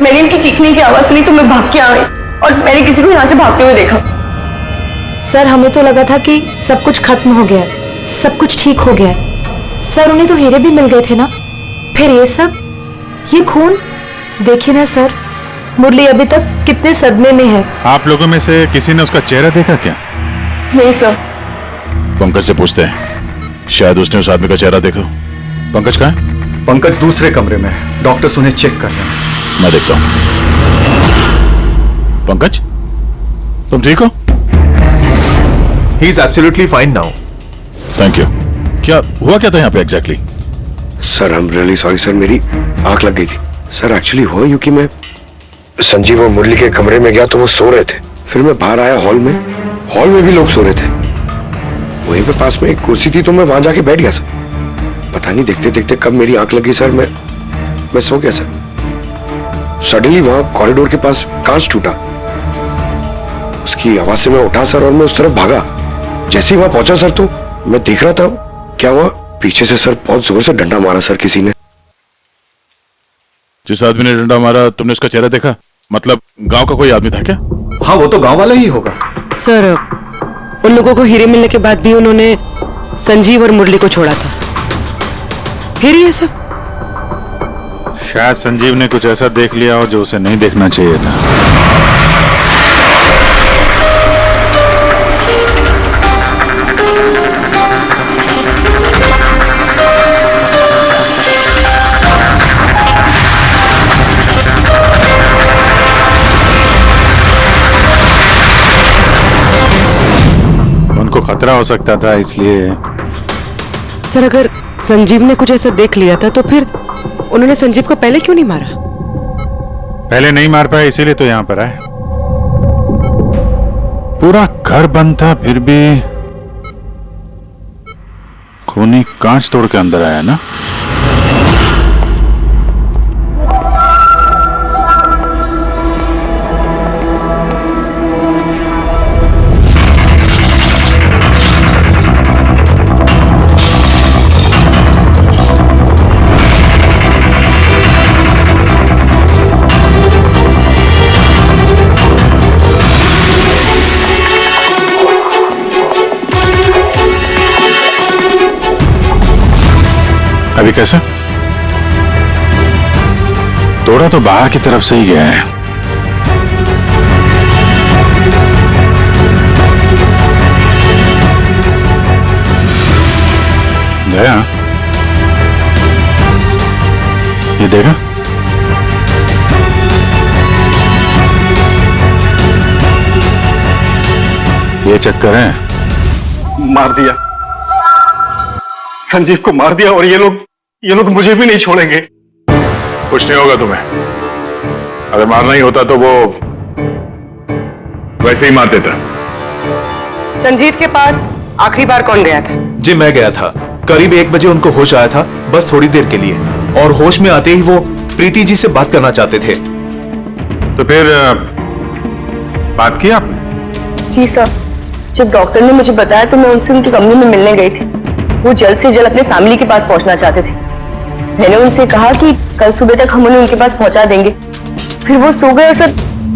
मैंने इनकी चीखने की आवाज सुनी तो मैं भाग के आ गई और मैंने किसी को यहाँ से भागते हुए देखा। सर, हमें तो लगा था कि सब कुछ खत्म हो गया है, सब कुछ ठीक हो गया है। सर, उन्हें तो हीरे भी मिल गए थे ना, फिर ये सब, ये खून, देखिए ना सर, मुरली अभी तक कितने सदमे में है। आप लोगों में से किसी ने उसका चेहरा देखा क्या? नहीं सर। पंकज से पूछते हैं, शायद उसने उस आदमी का चेहरा देखा। पंकज कहाँ है? पंकज दूसरे कमरे में है, डॉक्टर्स उन्हें चेक कर रहे हैं। मैं देखता हूं। पंकज, तुम ठीक हो? He is absolutely fine now. Thank you. क्या हुआ क्या था यहाँ पे exactly? Sir, I am really sorry sir, मेरी आंख लग गई थी। सर, एक्चुअली हुआ यूं कि मैं संजीव और मुरली के कमरे में गया तो वो सो रहे थे, फिर मैं बाहर आया हॉल में भी लोग सो रहे थे। वहीं पे पास में एक कुर्सी थी तो मैं वहां जाके बैठ गया सर। पता नहीं देखते देखते कब मेरी आंख लगी सर, मैं सो गया सर। सडनली वहां कॉरिडोर के पास कांच टूटा, उसकी आवाज से मैं उठा सर और मैं उस तरफ भागा। जैसे ही वहां पहुंचा सर तो मैं देख रहा था क्या हुआ, पीछे से सर बहुत जोर से डंडा मारा सर किसी ने। जिस आदमी ने डंडा मारा तुमने उसका चेहरा देखा? मतलब गांव का कोई आदमी था क्या? हाँ, वो तो गांव वाला ही होगा। सर, उन लोगों को हीरे मिलने के बाद भी उन्होंने संजीव और मुरली को छोड़ा था, फिर ये सब। शायद संजीव ने कुछ ऐसा देख लिया हो जो उसे नहीं देखना चाहिए था। उनको खतरा हो सकता था इसलिए। सर, अगर संजीव ने कुछ ऐसा देख लिया था तो फिर उन्होंने संजीव को पहले क्यों नहीं मारा? पहले नहीं मार पाए इसीलिए तो यहां पर आए। पूरा घर बंद था, फिर भी खूनी कांच तोड़ के अंदर आया ना। अभी कैसा? तोड़ा तो बाहर की तरफ से ही गया है। गया? ये देखा? ये चक्कर है। मार दिया, संजीव को मार दिया, और ये लोग मुझे भी नहीं छोड़ेंगे। कुछ नहीं होगा तुम्हें। अगर मारना ही होता तो वो वैसे ही मार देता। संजीव के पास आखिरी बार कौन गया था? जी मैं गया था। करीब 1 बजे उनको होश आया था, बस थोड़ी देर के लिए, और होश में आते ही वो प्रीति जी से बात करना चाहते थे। तो फिर बात की आपने? जी सर, जब डॉक्टर ने मुझे बताया तो मैं उनसे उनकी कंपनी में मिलने गई थी। वो जल्द से जल्द अपने फैमिली के पास पहुंचना चाहते थे। मैंने उनसे कहा कि कल सुबह तक हम उन्हें उनके पास पहुंचा देंगे। फिर वो सो गए सर,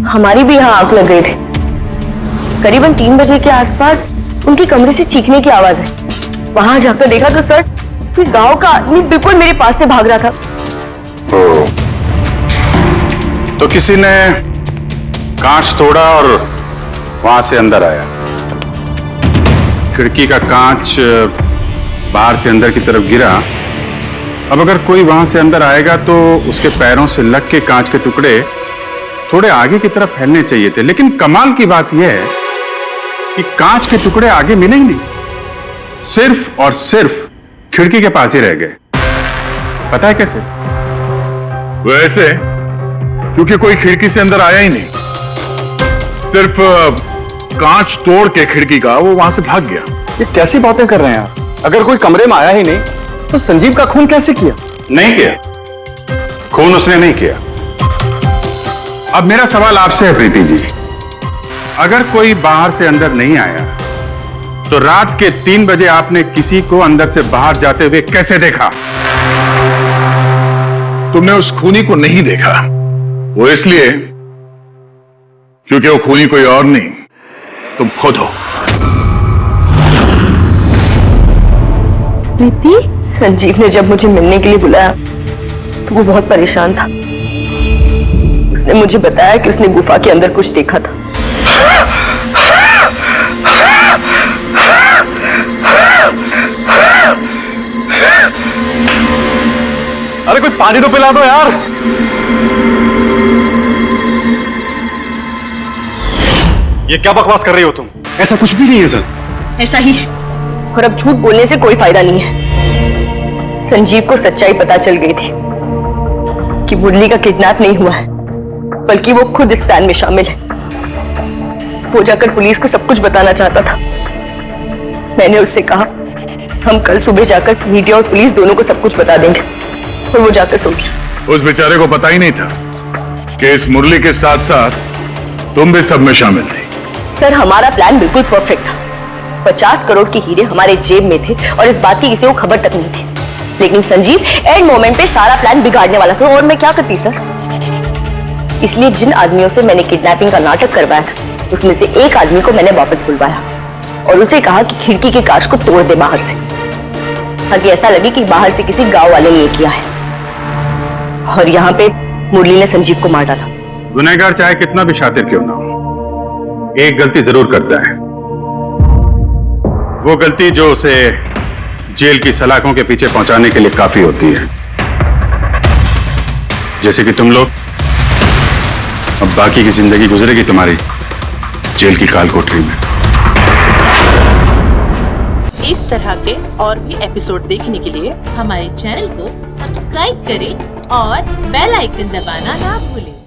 हमारी भी यहाँ आग लग गई थी। करीबन 3 बजे के आसपास उनके कमरे से चीखने की आवाज है। वहां जाकर देखा तो सर, कोई गांव का आदमी बिल्कुल मेरे पास से भाग रहा था। तो किसी ने कांच तोड़ा और वहां से अंदर आया। खिड़की का कांच बाहर से अंदर की तरफ गिरा। अब अगर कोई वहां से अंदर आएगा तो उसके पैरों से लग के कांच के टुकड़े थोड़े आगे की तरफ फैलने चाहिए थे, लेकिन कमाल की बात यह है कि कांच के टुकड़े आगे मिले ही नहीं, सिर्फ और सिर्फ खिड़की के पास ही रह गए। पता है कैसे? वैसे क्योंकि कोई खिड़की से अंदर आया ही नहीं, सिर्फ कांच तोड़ के खिड़की का वो वहां से भाग गया। ये कैसी बातें कर रहे हैं आप? अगर कोई कमरे में आया ही नहीं तो संजीव का खून कैसे किया? नहीं किया, खून उसने नहीं किया। अब मेरा सवाल आपसे है प्रीति जी, अगर कोई बाहर से अंदर नहीं आया तो रात के 3 बजे आपने किसी को अंदर से बाहर जाते हुए कैसे देखा? तुमने उस खूनी को नहीं देखा, वो इसलिए क्योंकि वो खूनी कोई और नहीं, तुम खुद हो। प्रीति, संजीव ने जब मुझे मिलने के लिए बुलाया तो वो बहुत परेशान था। उसने मुझे बताया कि उसने गुफा के अंदर कुछ देखा था। अरे कोई पानी तो पिला दो यार। ये क्या बकवास कर रही हो तुम? ऐसा कुछ भी नहीं है सर। ऐसा ही है, और अब झूठ बोलने से कोई फायदा नहीं है। संजीव को सच्चाई पता चल गई थी कि मुरली का किडनैप नहीं हुआ है, बल्कि वो खुद इस प्लान में शामिल है। वो जाकर पुलिस को सब कुछ बताना चाहता था। मैंने उससे कहा हम कल सुबह जाकर मीडिया और पुलिस दोनों को सब कुछ बता देंगे, और वो जाकर सो गया। उस बेचारे को पता ही नहीं था कि इस मुरली के साथ साथ तुम भी सब में शामिल थी। सर, हमारा प्लान बिल्कुल परफेक्ट था। 50 करोड़ के हीरे हमारे जेब में थे और इस बात की किसी को खबर तक नहीं थी। लेकिन संजीव एंड मोमेंट पे सारा प्लान बिगाड़ने वाला था, और मैं क्या करती सर? इसलिए जिन आदमियों से मैंने किडनैपिंग का नाटक करवाया था, उसमें से एक आदमी को मैंने वापस बुलवाया और उसे कहा कि खिड़की के कांच को तोड़ दे बाहर से, ताकि ऐसा लगे कि बाहर से किसी गांव वाले ने ये किया है। और यहाँ पे मुरली ने संजीव को मार डाला। गुनहगार चाहे कितना भी शातिर क्यों ना हो, एक गलती जरूर करता है। वो गलती जो उसे जेल की सलाखों के पीछे पहुंचाने के लिए काफी होती है। जैसे कि तुम लोग, अब बाकी की जिंदगी गुजरेगी तुम्हारी जेल की काल कोठरी में। इस तरह के और भी एपिसोड देखने के लिए हमारे चैनल को सब्सक्राइब करें और बेल आइकन दबाना ना भूलें।